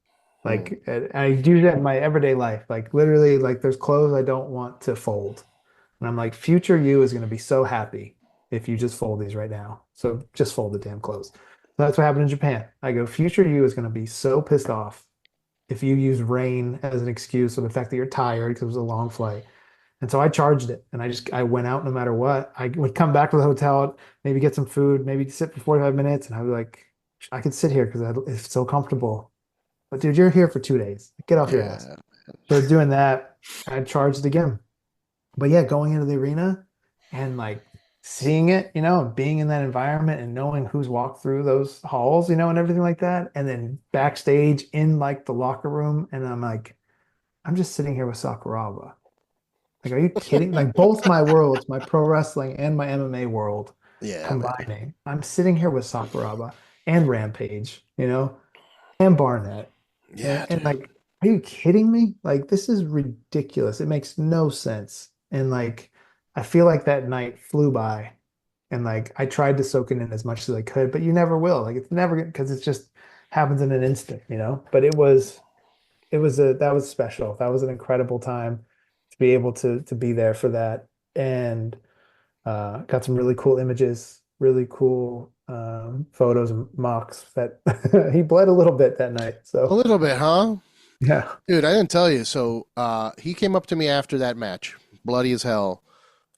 Hmm. Like I do that in my everyday life. Like literally, like there's clothes I don't want to fold. And I'm like, future you is going to be so happy if you just fold these right now. So just fold the damn clothes. So that's what happened in Japan. I go, future you is going to be so pissed off if you use rain as an excuse or the fact that you're tired because it was a long flight. And so I charged it and I went out no matter what. I would come back to the hotel, maybe get some food, maybe sit for 45 minutes. And I was like, I could sit here because it's so comfortable. But dude, you're here for 2 days. Get off your ass. Yeah, So doing that, I charged again. But yeah, going into the arena and like seeing it, and being in that environment and knowing who's walked through those halls, and everything like that. And then backstage in like the locker room. And I'm like, I'm just sitting here with Sakuraba. Like, are you kidding? Like both my worlds, my pro wrestling and my MMA world yeah, man. combining. I'm sitting here with Sakuraba and Rampage, and Barnett. And Yeah, and dude. like, are you kidding me? Like, this is ridiculous. It makes no sense. And like, I feel like that night flew by. And like, I tried to soak it in as much as I could, but you never will. Like, it's never because it just happens in an instant. But that was special. That was an incredible time to be able to be there for that. And got some really cool images, really cool photos and mocks that he bled a little bit that night. A So little bit, huh? yeah. Dude, I didn't tell you. So he came up to me after that match, bloody as hell,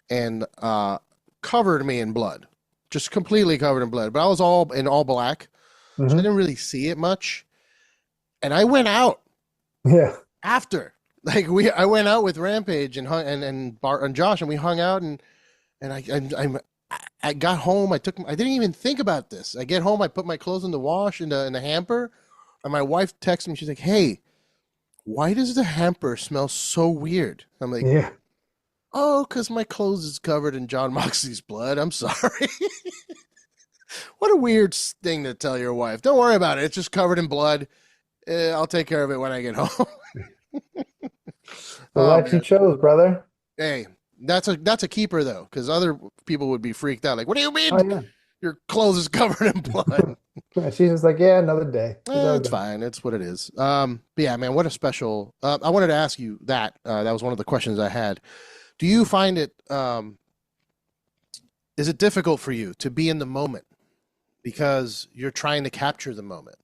and covered me in blood. Just completely covered in blood. But I was all in all black, so I Hmm. didn't really see it much. And I went out Yeah. after. Like I went out with Rampage and hung, and Bart and Josh, and we hung out, and I got home. I didn't even think about this. I get home, I put my clothes in the wash in the hamper. And my wife texted me. She's like, "Hey, why does the hamper smell so weird?" I'm like, Yeah. "Oh, because my clothes is covered in John Moxley's blood. I'm sorry." What a weird thing to tell your wife. Don't worry about it. It's just covered in blood. I'll take care of it when I get home. The Oh life you man. chose, brother. Hey, that's a keeper though, because other people would be freaked out. Like, what do you Oh mean yeah. your clothes is covered in blood? She's just like, yeah, another day. She's all It's good. fine. It's what it is. But yeah, man, what a special. I wanted to ask you that. That was one of the questions I had. Do you find it? Is it difficult for you to be in the moment because you're trying to capture the moment?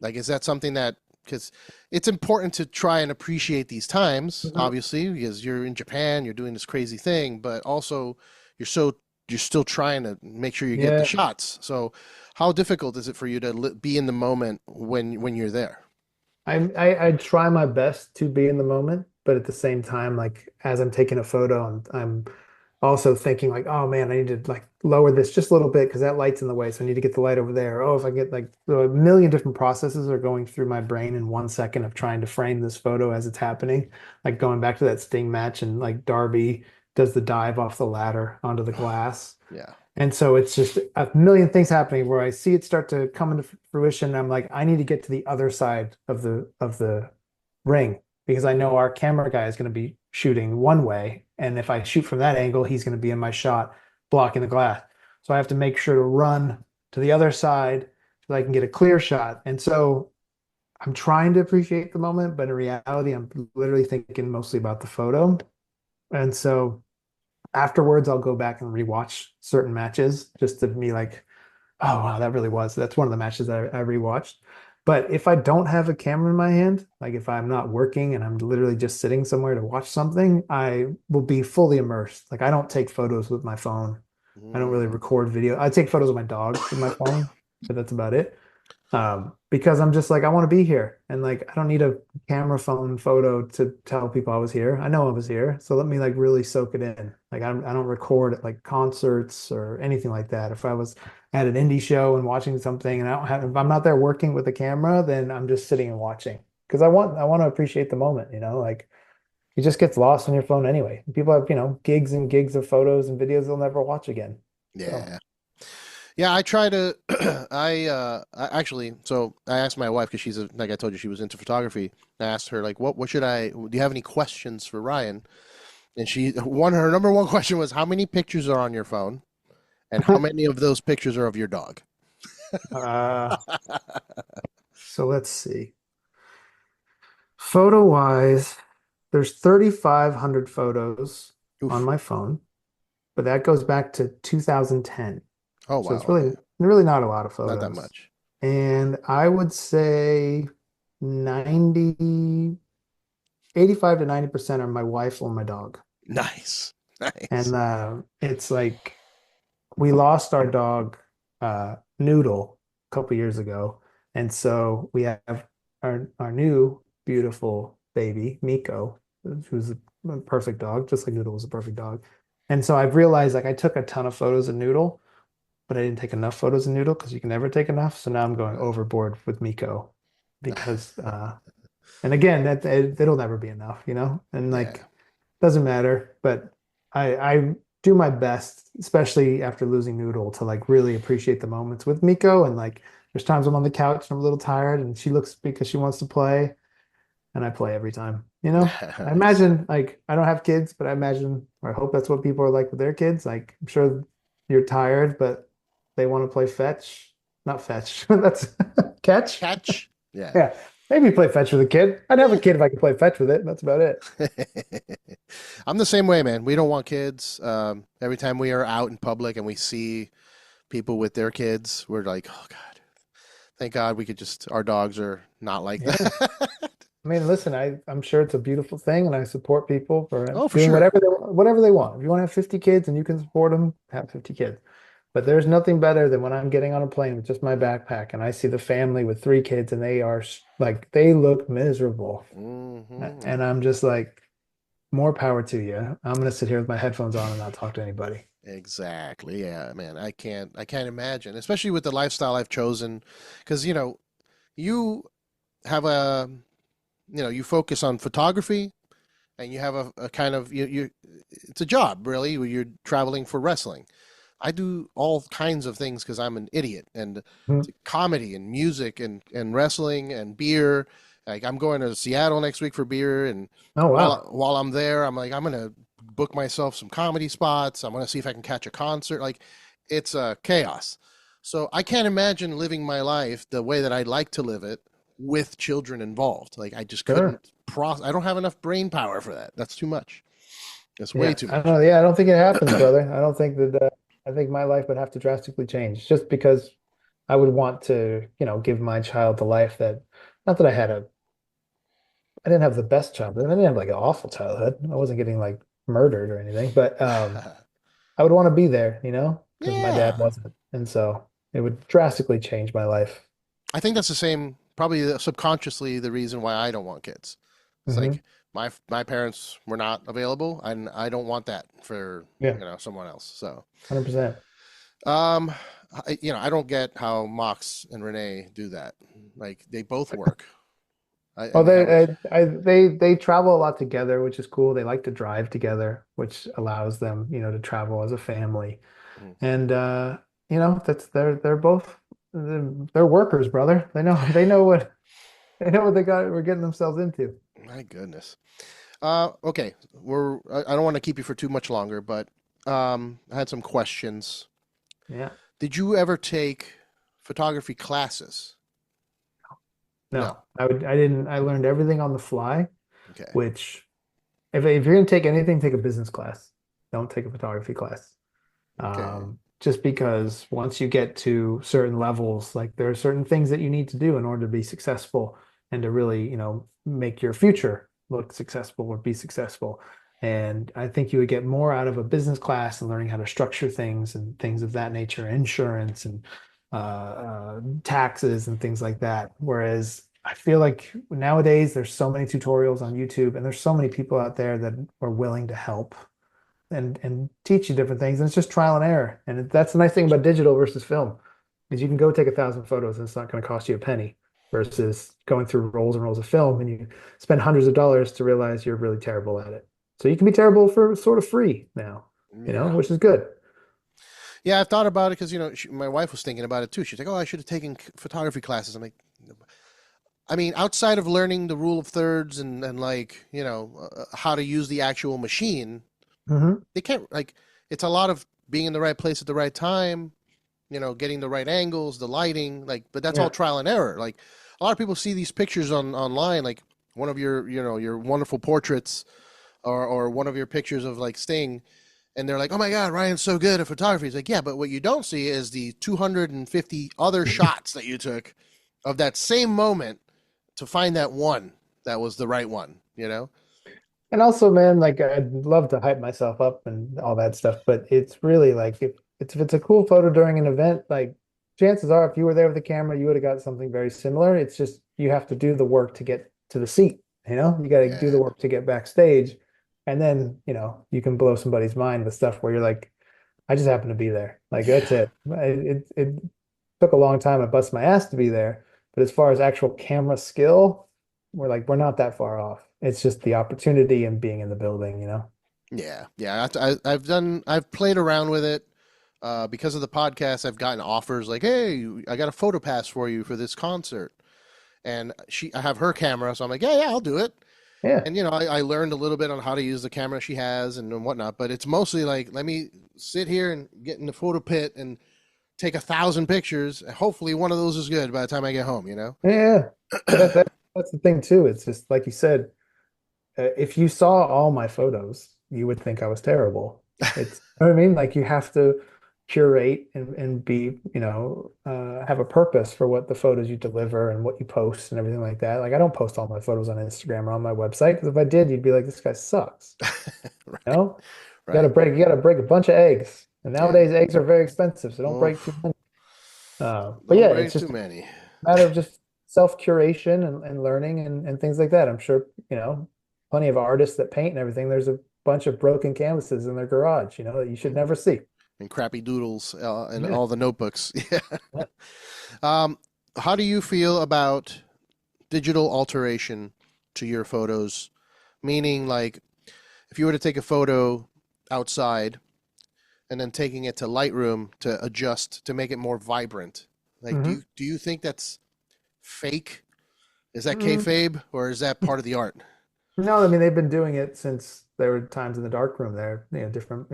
Like, is that something that, because it's important to try and appreciate these times, Mhm. obviously, because you're in Japan, you're doing this crazy thing, but also you're so you're still trying to make sure you get the Yeah. shots. So, how difficult is it for you to be in the moment when you're there? I try my best to be in the moment, but at the same time, like as I'm taking a photo, I'm also thinking like, oh man, I need to like lower this just a little bit because that light's in the way. So I need to get the light over there. Oh, if I get like a million different processes are going through my brain in 1 second of trying to frame this photo as it's happening. Like going back to that Sting match and like Darby does the dive off the ladder onto the glass. Yeah. And so it's just a million things happening where I see it start to come into fruition. And I'm like, I need to get to the other side of the ring because I know our camera guy is going to be shooting one way. And if I shoot from that angle, he's going to be in my shot blocking the glass. So I have to make sure to run to the other side so I can get a clear shot. And so I'm trying to appreciate the moment, but in reality, I'm literally thinking mostly about the photo. And so afterwards, I'll go back and rewatch certain matches just to be like, oh wow, that really was. That's one of the matches that I rewatched. But if I don't have a camera in my hand, like if I'm not working and I'm literally just sitting somewhere to watch something, I will be fully immersed. Like I don't take photos with my phone. I don't really Mm. record video. I take photos of my dog with my phone, but that's about it. Because I'm just like, I want to be here. And like, I don't need a camera phone photo to tell people I was here. I know I was here. So let me like really soak it in. Like, I don't record at like concerts or anything like that. If I was at an indie show and watching something and I don't have, if I'm not there working with the camera, then I'm just sitting and watching because I want to appreciate the moment, like it just gets lost on your phone anyway. People have, gigs and gigs of photos and videos they'll never watch again. So, Yeah. Yeah, I try to. Actually, so I asked my wife because like I told you, she was into photography. I asked her like, what should I? Do you have any questions for Ryan? And her number one question was, how many pictures are on your phone, and how many of those pictures are of your dog? uh, so let's see. Photo wise, there's 3,500 photos on Oof. my phone, but that goes back to 2010. Oh So wow. it's Okay. really not a lot of Not that photos. much. And I would say 90, 85 to 90% are my wife or my dog. Nice. Nice. And it's like we lost our dog Noodle a couple years ago. And so we have our new beautiful baby, Miko, who's a perfect dog, just like Noodle was a perfect dog. And so I've realized like I took a ton of photos of Noodle, but I didn't take enough photos of Noodle because you can never take enough. So now I'm going Right. overboard with Miko because and again that it'll never be enough, And Yeah. like doesn't matter, but I do my best, especially after losing Noodle, to like really appreciate the moments with Miko. And like there's times I'm on the couch and I'm a little tired and she looks because she wants to play and I play every time, I Nice. imagine like I don't have kids, but I imagine or I hope that's what people are like with their kids. Like I'm sure you're tired, but they want to play fetch. Not fetch. That's catch. Catch. Yeah. Yeah. Maybe play fetch with a kid. I'd have a kid if I could play fetch with it. That's about it. I'm the same way, man. We don't want kids. Every time we are out in public and we see people with their kids, we're like, oh God, thank God we could our dogs are not like Yeah. that. I mean, listen, I'm sure it's a beautiful thing, and I support people for Oh, for doing sure. whatever they want. If you want to have 50 kids and you can support them, have 50 kids. But there's nothing better than when I'm getting on a plane with just my backpack and I see the family with 3 kids and they are like they look miserable. Hmm. And I'm just like, more power to you. I'm gonna sit here with my headphones on and not talk to anybody. Exactly. Yeah, man. I can't imagine, especially with the lifestyle I've chosen, because you have you focus on photography, and you have a kind of it's a job really where you're traveling for wrestling. I do all kinds of things because I'm an idiot, and Mhm. comedy and music and wrestling and beer. Like I'm going to Seattle next week for beer, and Oh wow. while I'm there, I'm like I'm gonna book myself some comedy spots. I'm gonna see if I can catch a concert. Like it's chaos. So I can't imagine living my life the way that I'd like to live it with children involved. Like I just Sure. couldn't process. I don't have enough brain power for that. That's too much. That's way Yeah, too I don't much. know. Yeah, I don't think it happens, brother. I don't think that I think my life would have to drastically change just because I would want to, give my child the life that not that I didn't have the best childhood. I didn't have like an awful childhood. I wasn't getting like murdered or anything, but I would want to be there, because my dad Yeah. wasn't. And so it would drastically change my life. I think that's the same, probably subconsciously, the reason why I don't want kids. It's Hmm. like my parents were not available, and I don't want that for Yeah, someone else. So, 100%. um, I don't get how Mox and Renee do that. Like they both work. I Well, mean, how much? they travel a lot together, which is cool. They like to drive together, which allows them, to travel as a family. Mm, And that's they're both they're workers, brother. They know what we're getting themselves into. my goodness. Okay, I don't want to keep you for too much longer, but I had some questions. Yeah. Did you ever take photography classes? No, No. I learned everything on the fly, Okay. which if you're gonna take anything, take a business class. Don't take a photography class. Okay. Just because once you get to certain levels, like there are certain things that you need to do in order to be successful and to really, make your future look successful or be successful. And I think you would get more out of a business class and learning how to structure things and things of that nature, insurance and taxes and things like that. Whereas I feel like nowadays there's so many tutorials on YouTube and there's so many people out there that are willing to help and teach you different things. And it's just trial and error. And that's the nice thing about digital versus film is you can go take 1,000 photos and it's not going to cost you a penny versus going through rolls and rolls of film and you spend hundreds of dollars to realize you're really terrible at it. So you can be terrible for sort of free now, Yeah. which is good. Yeah, I've thought about it because my wife was thinking about it too. She's like, "Oh, I should have taken photography classes." I'm like, I mean, outside of learning the rule of thirds and like how to use the actual machine, Hmm. they can't like. It's a lot of being in the right place at the right time. Getting the right angles, the lighting, like. But that's all Yeah. trial and error. Like a lot of people see these pictures online, like one of your wonderful portraits, or one of your pictures of like Sting, and they're like, "Oh my God, Ryan's so good at photography." It's like, yeah, but what you don't see is the 250 other shots that you took of that same moment to find that one that was the right one. And also, man, like I'd love to hype myself up and all that stuff, but it's really like if it's a cool photo during an event, like chances are if you were there with the camera, you would have got something very similar. It's just you have to do the work to get to the seat, You got to do the Yeah, work to get backstage. And then, you can blow somebody's mind with stuff where you're like, I just happen to be there. Like that's yeah, it. It took a long time. I bust my ass to be there. But as far as actual camera skill, we're not that far off. It's just the opportunity and being in the building. yeah, yeah. I've played around with it. Because of the podcast, I've gotten offers like, "Hey, I got a photo pass for you for this concert," and I have her camera, so I'm like, "Yeah, I'll do it." Yeah. And I learned a little bit on how to use the camera she has and whatnot, but it's mostly like, let me sit here and get in the photo pit and take 1,000 pictures. And hopefully, one of those is good by the time I get home. Yeah. But that's the thing too. It's just like you said, if you saw all my photos, you would think I was terrible. You know what I mean? Like you have to curate and be, have a purpose for what the photos you deliver and what you post and everything like that. Like I don't post all my photos on Instagram or on my website because if I did, you'd be like, this guy sucks. Right, right. You gotta break a bunch of eggs. And Yeah. nowadays eggs are very expensive, so don't Oh, break too many. But don't yeah, break it's too just a many. matter of just self-curation and learning and things like that. I'm sure, plenty of artists that paint and everything, there's a bunch of broken canvases in their garage, that you should never see. And crappy doodles and Yeah. all the notebooks. Yeah. Yeah. how do you feel about digital alteration to your photos? Meaning, like, if you were to take a photo outside and then taking it to Lightroom to adjust to make it more vibrant, like, Hmm. do you think that's fake? Is that kayfabe or is that part of the art? No, I mean they've been doing it since there were times in the dark room there, different,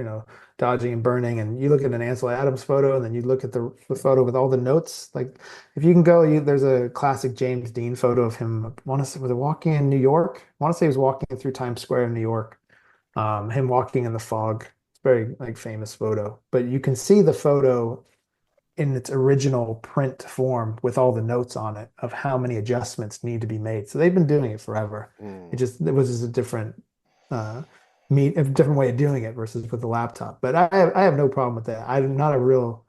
dodging and burning. And you look at an Ansel Adams photo, and then you look at the photo with all the notes. Like if you can go, there's a classic James Dean photo of him. I want to say was it walking in New York? I want to say he was walking through Times Square in New York. Him walking in the fog. It's a very like famous photo, but you can see the photo in its original print form with all the notes on it of how many adjustments need to be made. So they've been doing it forever. Mm, It was just a different uh a different way of doing it versus with the laptop. But I have no problem with that. I'm not a real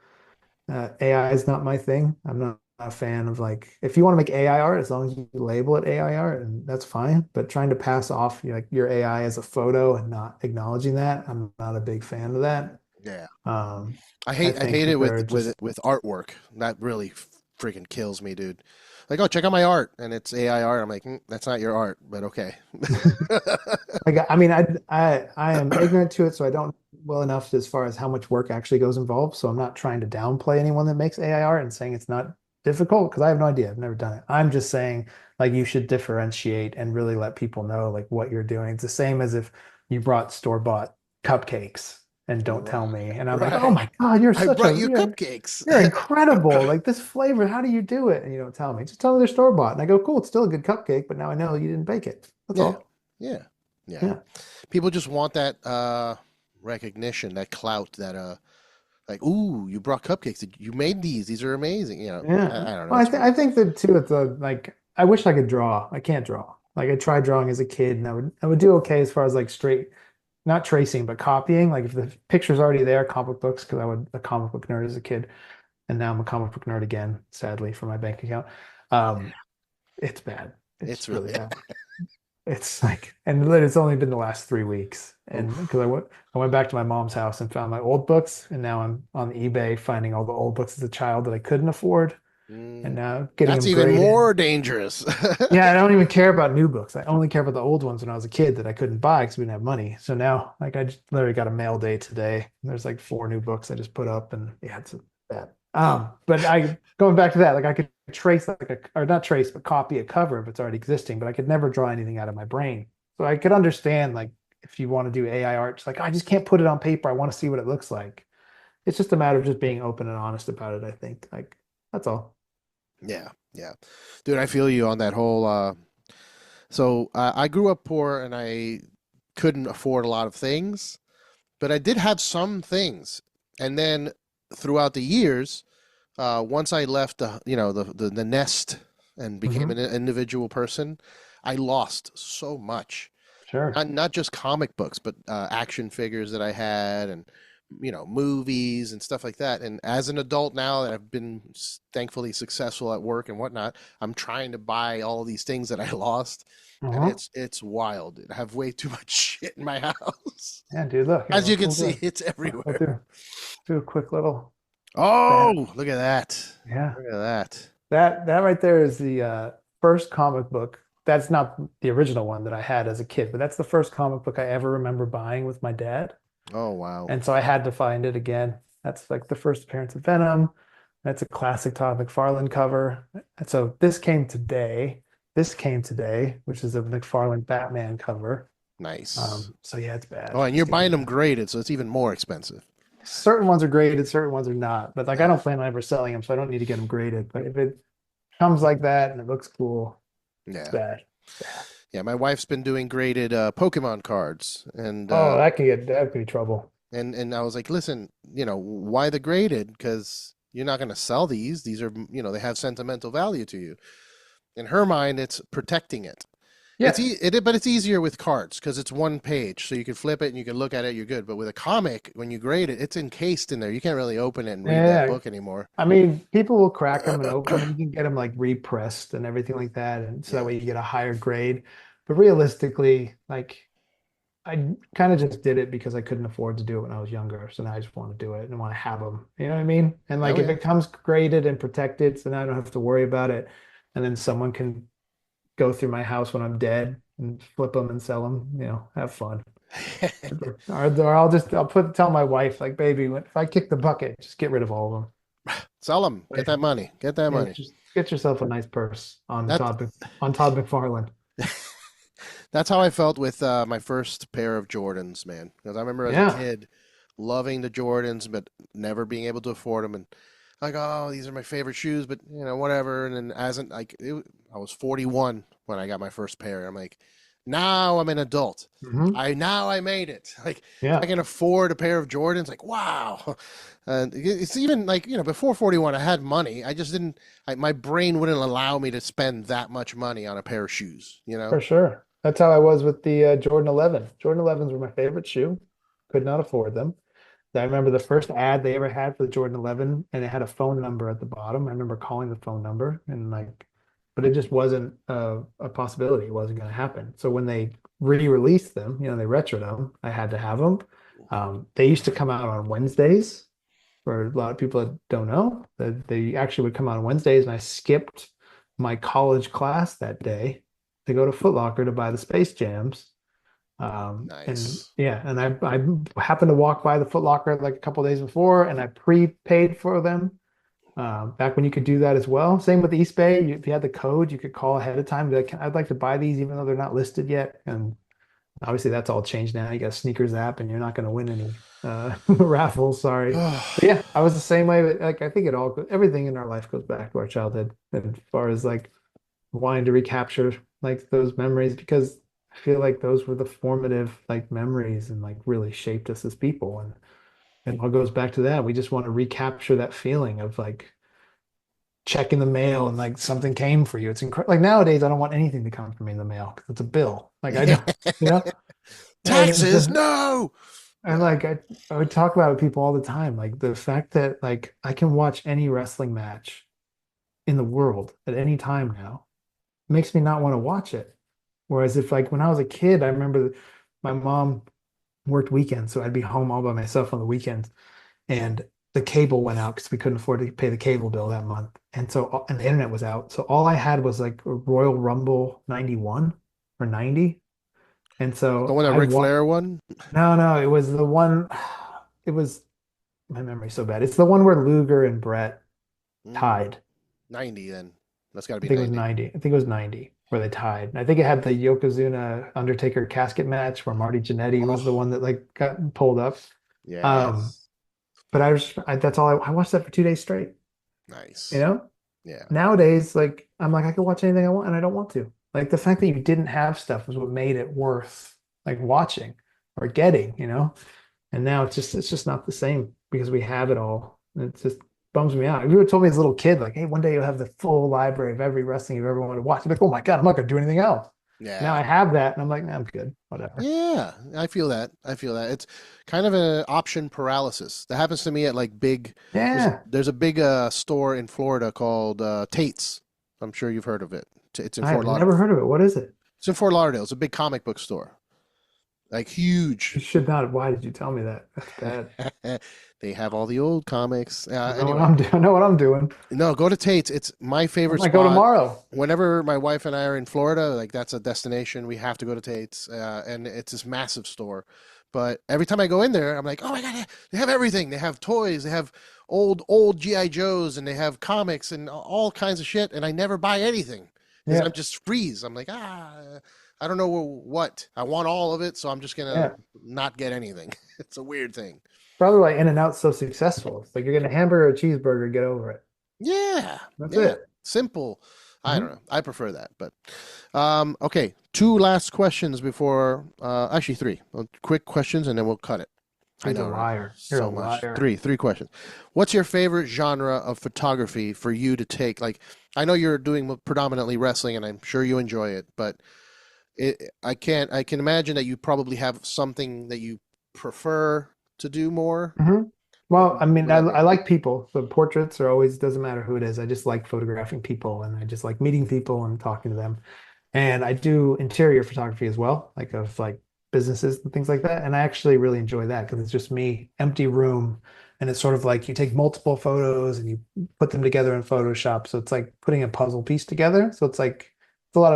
AI is not my thing. I'm not a fan of like if you want to make AI art, as long as you label it AI art, and that's fine. But trying to pass off like your AI as a photo and not acknowledging that, I'm not a big fan of that. yeah. Um, I I think hate it that they're just with artwork. That really freaking kills me, dude. Like, oh, check out my art, and it's AI art. I'm like, that's not your art, but okay. like I mean I am ignorant to it, so I don't well enough as far as how much work actually goes involved. So I'm not trying to downplay anyone that makes AI art and saying it's not difficult because I have no idea. I've never done it. I'm just saying like you should differentiate and really let people know like what you're doing. It's the same as if you brought store-bought cupcakes and don't tell me. Right, And I'm like, oh right. my God, you're I such brought a you cupcakes. you're incredible. Like this flavor, how do you do it? And you don't tell me. Just tell me they're store-bought. And I go, cool, it's still a good cupcake, but now I know you didn't bake it. That's Yeah, all. yeah, yeah. Yeah. People just want that recognition, that clout, that like, ooh, you brought cupcakes. You made these. These are amazing. You know, Yeah. I don't know. Well, It's I weird. think that too, it's a like I wish I could draw. I can't draw. Like I tried drawing as a kid and I would do okay as far as like straight not tracing, but copying. Like if the picture's already there, comic books, because I was a comic book nerd as a kid, and now I'm a comic book nerd again, sadly, for my bank account. Um, it's bad. It's It's really really bad. It's like, and it's only been the last 3 weeks. And oof. because I went back to my mom's house and found my old books, and now I'm on eBay finding all the old books as a child that I couldn't afford, and Mm, now getting that's them even graded. more dangerous. Yeah, I don't even care about new books. I only care about the old ones when I was a kid that I couldn't buy because we didn't have money. So now, like, I just literally got a mail day today. There's like 4 new books I just put up, and yeah, it's bad. But I going back to that, like I could trace like a or not trace, but copy a cover if it's already existing, but I could never draw anything out of my brain. So I could understand like if you want to do AI art, it's like I just can't put it on paper. I want to see what it looks like. It's just a matter of just being open and honest about it, I think. Like that's all. Yeah, yeah, dude. I feel you on that whole. So I grew up poor and I couldn't afford a lot of things, but I did have some things. And then throughout the years, once I left the nest and became Hmm. an individual person, I lost so much. Sure. Not just comic books, but action figures that I had, and movies and stuff like that. And as an adult now that I've been thankfully successful at work and whatnot, I'm trying to buy all these things that I lost, and Uh-huh. it's wild. I have way too much shit in my house. Yeah, dude, look, here, As you let's can we'll see, do it's we'll everywhere. do a quick little stat. Oh, look at that! Yeah. Look at that! That right there is the first comic book. That's not the original one that I had as a kid, but that's the first comic book I ever remember buying with my dad. Oh wow! And so I had to find it again. That's like the first appearance of Venom. That's a classic Todd McFarlane cover. And so this came today. This came today, which is a McFarlane Batman cover. Nice. So yeah, it's bad. Oh, and you're It's getting buying them bad. graded, so it's even more expensive. Certain ones are graded, certain ones are not. But like I Yeah. don't plan on ever selling them, so I don't need to get them graded. But if it comes like that and it looks cool, it's Yeah. bad. It's bad. Yeah, my wife's been doing graded Pokemon cards, Oh, that could be trouble. and I was like, listen, why the graded? Because you're not going to sell these. These are, they have sentimental value to you. In her mind, it's protecting it. Yeah. But it's easier with cards because it's one page, so you can flip it and you can look at it. You're good. But with a comic, when you grade it, it's encased in there. You can't really open it and read that Yeah. book anymore. I mean, people will crack them and open them, and you can get them like repressed and everything like that. And so that Yeah, way you get a higher grade. But realistically, like I kind of just did it because I couldn't afford to do it when I was younger. So now I just want to do it and want to have them. You know what I mean? And Oh like if yeah. it comes graded and protected, so now I don't have to worry about it. And then someone can go through my house when I'm dead and flip them and sell them, have fun. Or I'll tell my wife, like, baby, if I kick the bucket, just get rid of all of them. Sell them. Get Like, that money. Get that yeah, money. just get yourself a nice purse That On Todd McFarlane. that's how I felt with my first pair of Jordans, man. Because I remember as a Yeah, kid loving the Jordans, but never being able to afford them, and like, oh, these are my favorite shoes, but whatever. And then I was 41 when I got my first pair. I'm like, now I'm an adult. hmm I made it. Like, if I yeah, can afford a pair of Jordans, like, wow. And it's even like, before 41, I had money. I just didn't, my brain wouldn't allow me to spend that much money on a pair of shoes, you know? for sure. That's how I was with the Jordan 11. Jordan 11s were my favorite shoe. Could not afford them. I remember the first ad they ever had for the Jordan 11, and it had a phone number at the bottom. I remember calling the phone number and like, but it just wasn't a possibility. It wasn't going to happen. So when they re-released them, they retroed them, I had to have them. They used to come out on Wednesdays. For a lot of people that don't know, that they actually would come out on Wednesdays, and I skipped my college class that day to go to Foot Locker to buy the Space Jams. And Nice. yeah, and I happened to walk by the Foot Locker like a couple days before, and I prepaid for them. Back when you could do that as well. Same with Eastbay. If you had the code, you could call ahead of time. Be like, I'd like to buy these, even though they're not listed yet. And obviously, that's all changed now. You got a sneakers app, and you're not going to win any raffles. Sorry, but yeah, I was the same way. But like, I think everything in our life goes back to our childhood, as far as like wanting to recapture like those memories, because I feel like those were the formative like memories and like really shaped us as people. And it all goes back to that. We just want to recapture that feeling of like checking the mail and like something came for you. It's incredible. Like nowadays, I don't want anything to come for me in the mail because it's a bill. Like I don't, you know, and it's Taxes, just, no. and Yeah. like I would talk about it with people all the time. Like the fact that like I can watch any wrestling match in the world at any time now makes me not want to watch it. Whereas if like when I was a kid, I remember my mom worked weekends, so I'd be home all by myself on the weekends, and the cable went out because we couldn't afford to pay the cable bill that month, and so and the internet was out. So all I had was like a Royal Rumble 91 or 90, and The so one that I Ric wa Flair won? no, it was the one. It was my memory's so bad. It's the one where Luger and Brett Mm, tied. 90 then. That's got to I be think it was 90. 90. I think it was 90 where they tied. And I think it had the Yokozuna Undertaker casket match where Marty Jannetty was the Oh, one that like got pulled up. Um, yes. but that's all I watched that for 2 days straight, you Nice. know? Yeah. Nowadays, like I'm like, I can watch anything I want and I don't want to. Like the fact that you didn't have stuff was what made it worth like watching or getting. And now it's just not the same because we have it all. It just bums me out. If you would have told me as a little kid, like, hey, one day you'll have the full library of every wrestling you've ever wanted to watch. I'd be like, oh my God, I'm not gonna do anything else. Now Yeah. I have that, and I'm like, nah, I'm good. Whatever. Yeah. I feel that. I feel that. It's kind of an option paralysis. That happens to me at like big, Yeah. there's a big store in Florida called Tate's. I'm sure you've heard of it. It's in I Fort have Lauderdale. never heard of it. What is it? It's in Fort Lauderdale. It's a big comic book store. Like You huge. should not. Why did you tell me that? That's bad. They have all the old comics. I know what Anyway, I'm doing. I know what I'm doing. no, go to Tate's. It's my I favorite might go spot. tomorrow. Whenever my wife and I are in Florida, like that's a destination. We have to go to Tate's, and it's this massive store. But every time I go in there, I'm like, oh my God, they have everything. They have toys, they have old GI Joes, and they have comics and all kinds of shit. And I never buy anything because I'm Yeah. just freeze. I'm like, I don't know what. I want all of it, so I'm just gonna Yeah. not get anything. It's a weird thing. Probably why In-N-Out's so successful. It's like you're getting a hamburger or a cheeseburger, get over it. Yeah, That's yeah, it. simple. I don't Mhm. know. I prefer that, but okay. Two last questions before, actually three. Quick questions, and then we'll cut it. I He's a know, right? liar. You're a So much. liar. Three questions. What's your favorite genre of photography for you to take? Like, I know you're doing predominantly wrestling, and I'm sure you enjoy it, but I can't. I can imagine that you probably have something that you prefer to do more. hmm What Well, I mean, would I, that be? I like people. So portraits are always, doesn't matter who it is. I just like photographing people and I just like meeting people and talking to them. And I do interior photography as well, like of like businesses and things like that. And I actually really enjoy that because it's just me, empty room. And it's sort of like you take multiple photos and you put them together in Photoshop. So it's like putting a puzzle piece together. So it's like it's a lot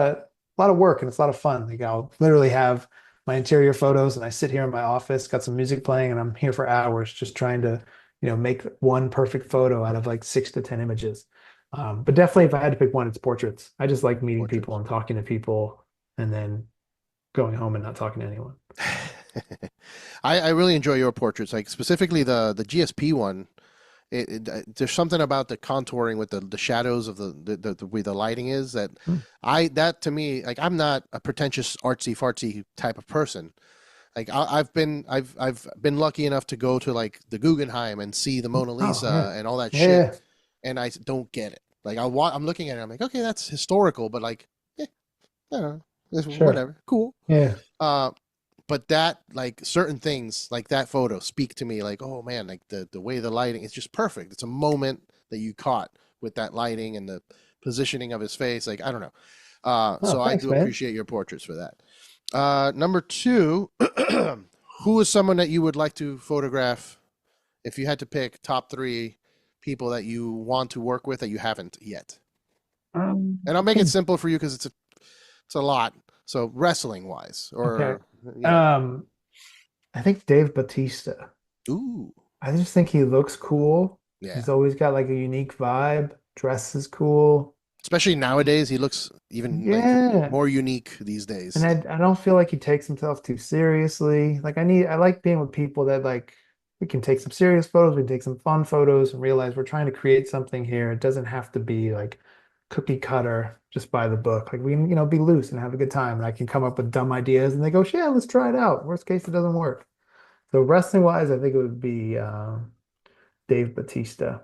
of work and it's a lot of fun. Like I'll literally have my interior photos and I sit here in my office, got some music playing, and I'm here for hours just trying to, make one perfect photo out of like 6 to 10 images. But definitely if I had to pick one, it's portraits. I just like meeting people Portraits. and talking to people and then going home and not talking to anyone. I really enjoy your portraits, like specifically the GSP one. There's something about the contouring with the shadows of the way the lighting is that Hmm. that to me, like I'm not a pretentious artsy fartsy type of person. Like I've been lucky enough to go to like the Guggenheim and see the Mona Oh, yeah. Lisa and all that shit, Yeah, and I don't get it. Like I'm looking at it, I'm like, okay, that's historical, but like, eh, I don't know, it's sure. whatever, cool. Yeah. Uh, but that like certain things like that photo speak to me like, oh man, like the way the lighting, it's just perfect. It's a moment that you caught with that lighting and the positioning of his face. Like I don't know. Oh, So I thanks, do man. appreciate your portraits for that. Number two, who is someone that you would like to photograph if you had to pick top three people that you want to work with that you haven't yet? And I'll I make it think simple for you because it's a lot. So wrestling wise, okay. or you know, Um, I think Dave Batista. ooh, I just think he looks cool. yeah. He's always got like a unique vibe. Dress is cool. Especially nowadays, he looks even like Yeah. more unique these And days. I don't feel like he takes himself too seriously. Like I like being with people that like we can take some serious photos, we can take some fun photos and realize we're trying to create something here. It doesn't have to be like cookie cutter just by the book. Like we can, be loose and have a good time. And I can come up with dumb ideas and they go, yeah, let's try it out. Worst case, it doesn't work. So wrestling wise, I think it would be Dave Batista.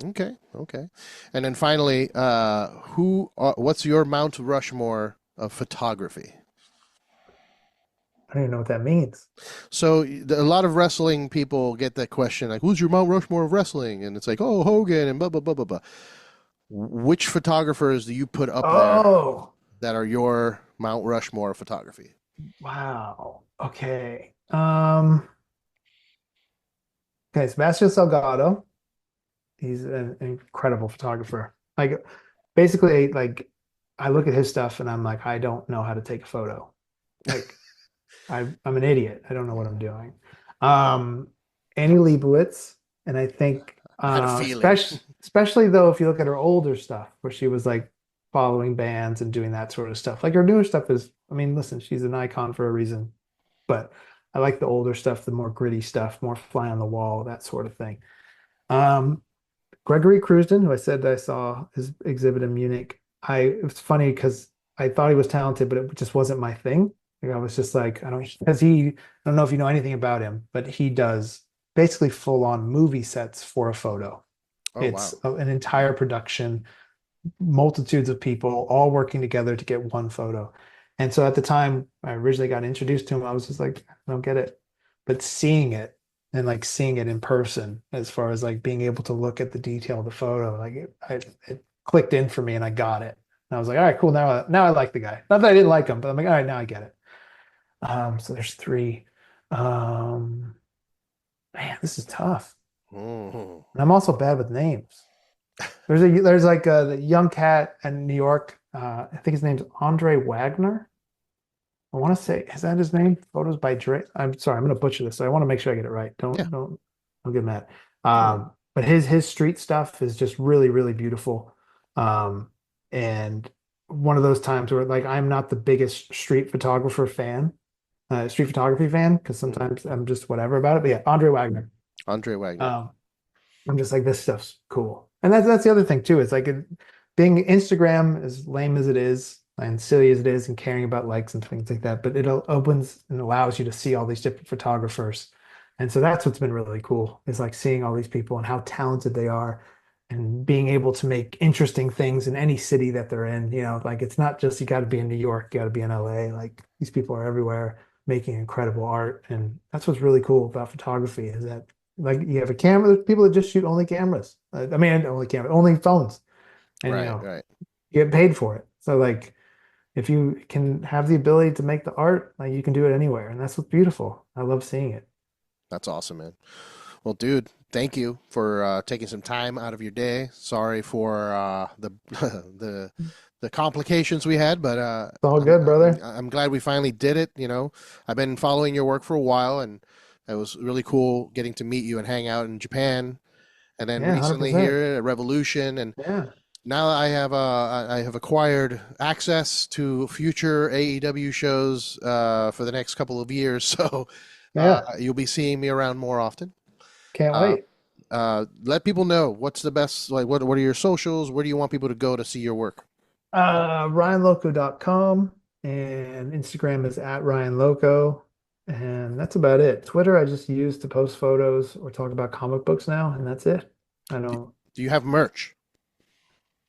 Okay, okay. And then finally, what's your Mount Rushmore of photography? I don't even know what that means. So a lot of wrestling people get that question, like, "Who's your Mount Rushmore of wrestling?" And it's like, "Oh, Hogan," and blah blah blah blah blah. Which photographers do you put up there Oh, that are your Mount Rushmore of photography? wow. Okay. Okay, Sebastian Salgado. He's an incredible photographer. Like basically like I look at his stuff and I'm like, I don't know how to take a photo. Like I'm an idiot. I don't know what I'm doing. Um, Annie Leibovitz, and I think I had a feeling. especially though if you look at her older stuff where she was like following bands and doing that sort of stuff. Like her newer stuff is, I mean, listen, she's an icon for a reason, but I like the older stuff, the more gritty stuff, more fly on the wall, that sort of thing. Um, Gregory Crewston, who I said I saw his exhibit in Munich. It's funny because I thought he was talented, but it just wasn't my thing. Like I was just like, I don't, because I don't know if you know anything about him, but he does basically full on movie sets for a photo. Oh It's wow. an entire production, multitudes of people all working together to get one photo. And so at the time I originally got introduced to him, I was just like, I don't get it. But seeing it and like seeing it in person, as far as like being able to look at the detail of the photo, like it clicked in for me and I got it. And I was like, all right, cool. Now I like the guy. Not that I didn't like him, but I'm like, all right, now I get it. So there's three. Um, Man, this is tough. Mhm. And I'm also bad with names. There's like the young cat in New York. I think his name's Andre Wagner. I want to say, is that his name? Photos by Dre. I'm sorry, I'm gonna butcher this. So I want to make sure I get it right. Yeah. Don't get mad. No. But his street stuff is just really, really beautiful. And one of those times where like I'm not the biggest street photography fan, because Mhm. sometimes I'm just whatever about it. But yeah, Andre Wagner. Andre Wagner. Um, I'm just like, this stuff's cool. And that's the other thing too. It's like being Instagram, as lame as it is and silly as it is, and caring about likes and things like that, but it opens and allows you to see all these different photographers. And so that's what's been really cool, is like seeing all these people and how talented they are and being able to make interesting things in any city that they're in. Like it's not just you got to be in New York, you got to be in LA. Like these people are everywhere making incredible art. And that's what's really cool about photography, is that like you have a camera, there's people that just shoot only cameras. I mean, only phones, and Right. Right. you get paid for it. So like if you can have the ability to make the art, like you can do it anywhere, and that's what's beautiful. I love seeing it. That's awesome, man. Well, dude, thank you for taking some time out of your day. Sorry for the the complications we had, but It's all good, brother. I'm glad we finally did it. I've been following your work for a while, and it was really cool getting to meet you and hang out in Japan, and then Yeah, recently 100%. here at Revolution, and Yeah. now I have acquired access to future AEW shows for the next couple of years, so Yeah. you'll be seeing me around more often. Can't Uh, wait. let people know what's the best, like what are your socials? Where do you want people to go to see your work? RyanLoco.com and Instagram is at RyanLoco. And that's about it. Twitter, I just use to post photos or talk about comic books now, and that's it. I Do, don't. do you have merch?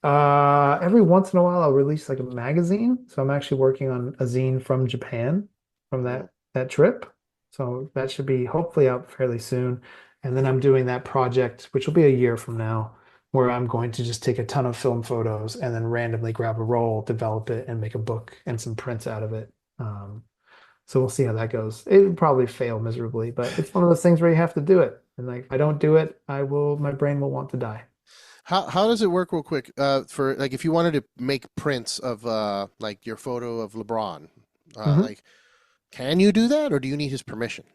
Every once in a while, I'll release like a magazine. So I'm actually working on a zine from Japan from Mm, that trip. So that should be hopefully out fairly soon. And then I'm doing that project, which will be a year from now, where I'm going to just take a ton of film photos and then randomly grab a roll, develop it, and make a book and some prints out of it. So we'll see how that goes. It will probably fail miserably, but it's one of those things where you have to do it. And like, if I don't do it, my brain will want to die. how does it work real quick? For like if you wanted to make prints of like your photo of LeBron, Mhm. like can you do that or do you need his permission?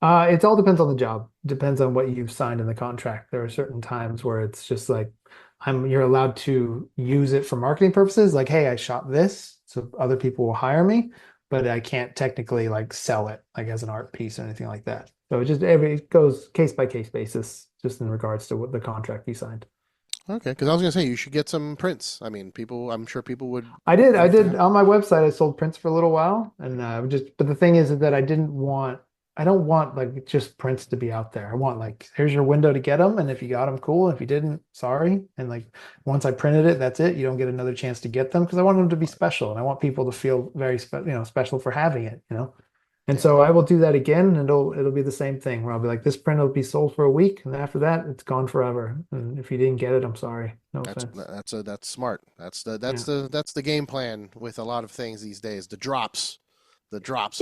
It all depends on the job. Depends on what you've signed in the contract. There are certain times where it's just like you're allowed to use it for marketing purposes, like, hey, I shot this, so other people will hire me, but I can't technically like sell it like as an art piece or anything like that. So it goes case by case basis, just in regards to what the contract you signed. Okay, because I was gonna say you should get some prints. I mean, I'm sure people would I love to did have. on my website. I sold prints for a little while, and but the thing is that I don't want like just prints to be out there. I want like, here's your window to get them, and if you got them, cool. If you didn't, sorry. And like, once I printed it, that's it. You don't get another chance to get them because I want them to be special, and I want people to feel special for having it. And Yeah, so I will do that again, and it'll be the same thing where I'll be like, this print will be sold for a week, and after that, it's gone forever. And if you didn't get it, I'm sorry. No offense. that's smart. Yeah. That's the game plan with a lot of things these days. The drops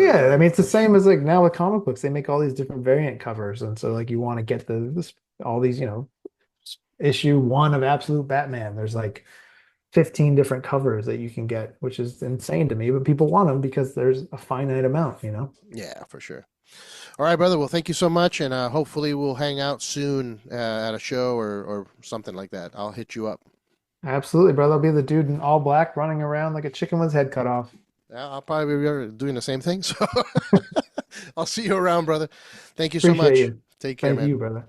are Yeah, I very mean it's the same pushing. as like now with comic books, they make all these different variant covers, and so like you want to get all these, issue one of Absolute Batman. There's like 15 different covers that you can get, which is insane to me, but people want them because there's a finite amount. Yeah, for sure. All right, brother. Well, thank you so much, and hopefully we'll hang out soon at a show or something like that. I'll hit you up. Absolutely, brother. I'll be the dude in all black running around like a chicken with his head cut off. Yeah, I'll probably be doing the same thing. So I'll see you around, brother. Thank you so Appreciate much. you. Take care, Thank man. you, brother.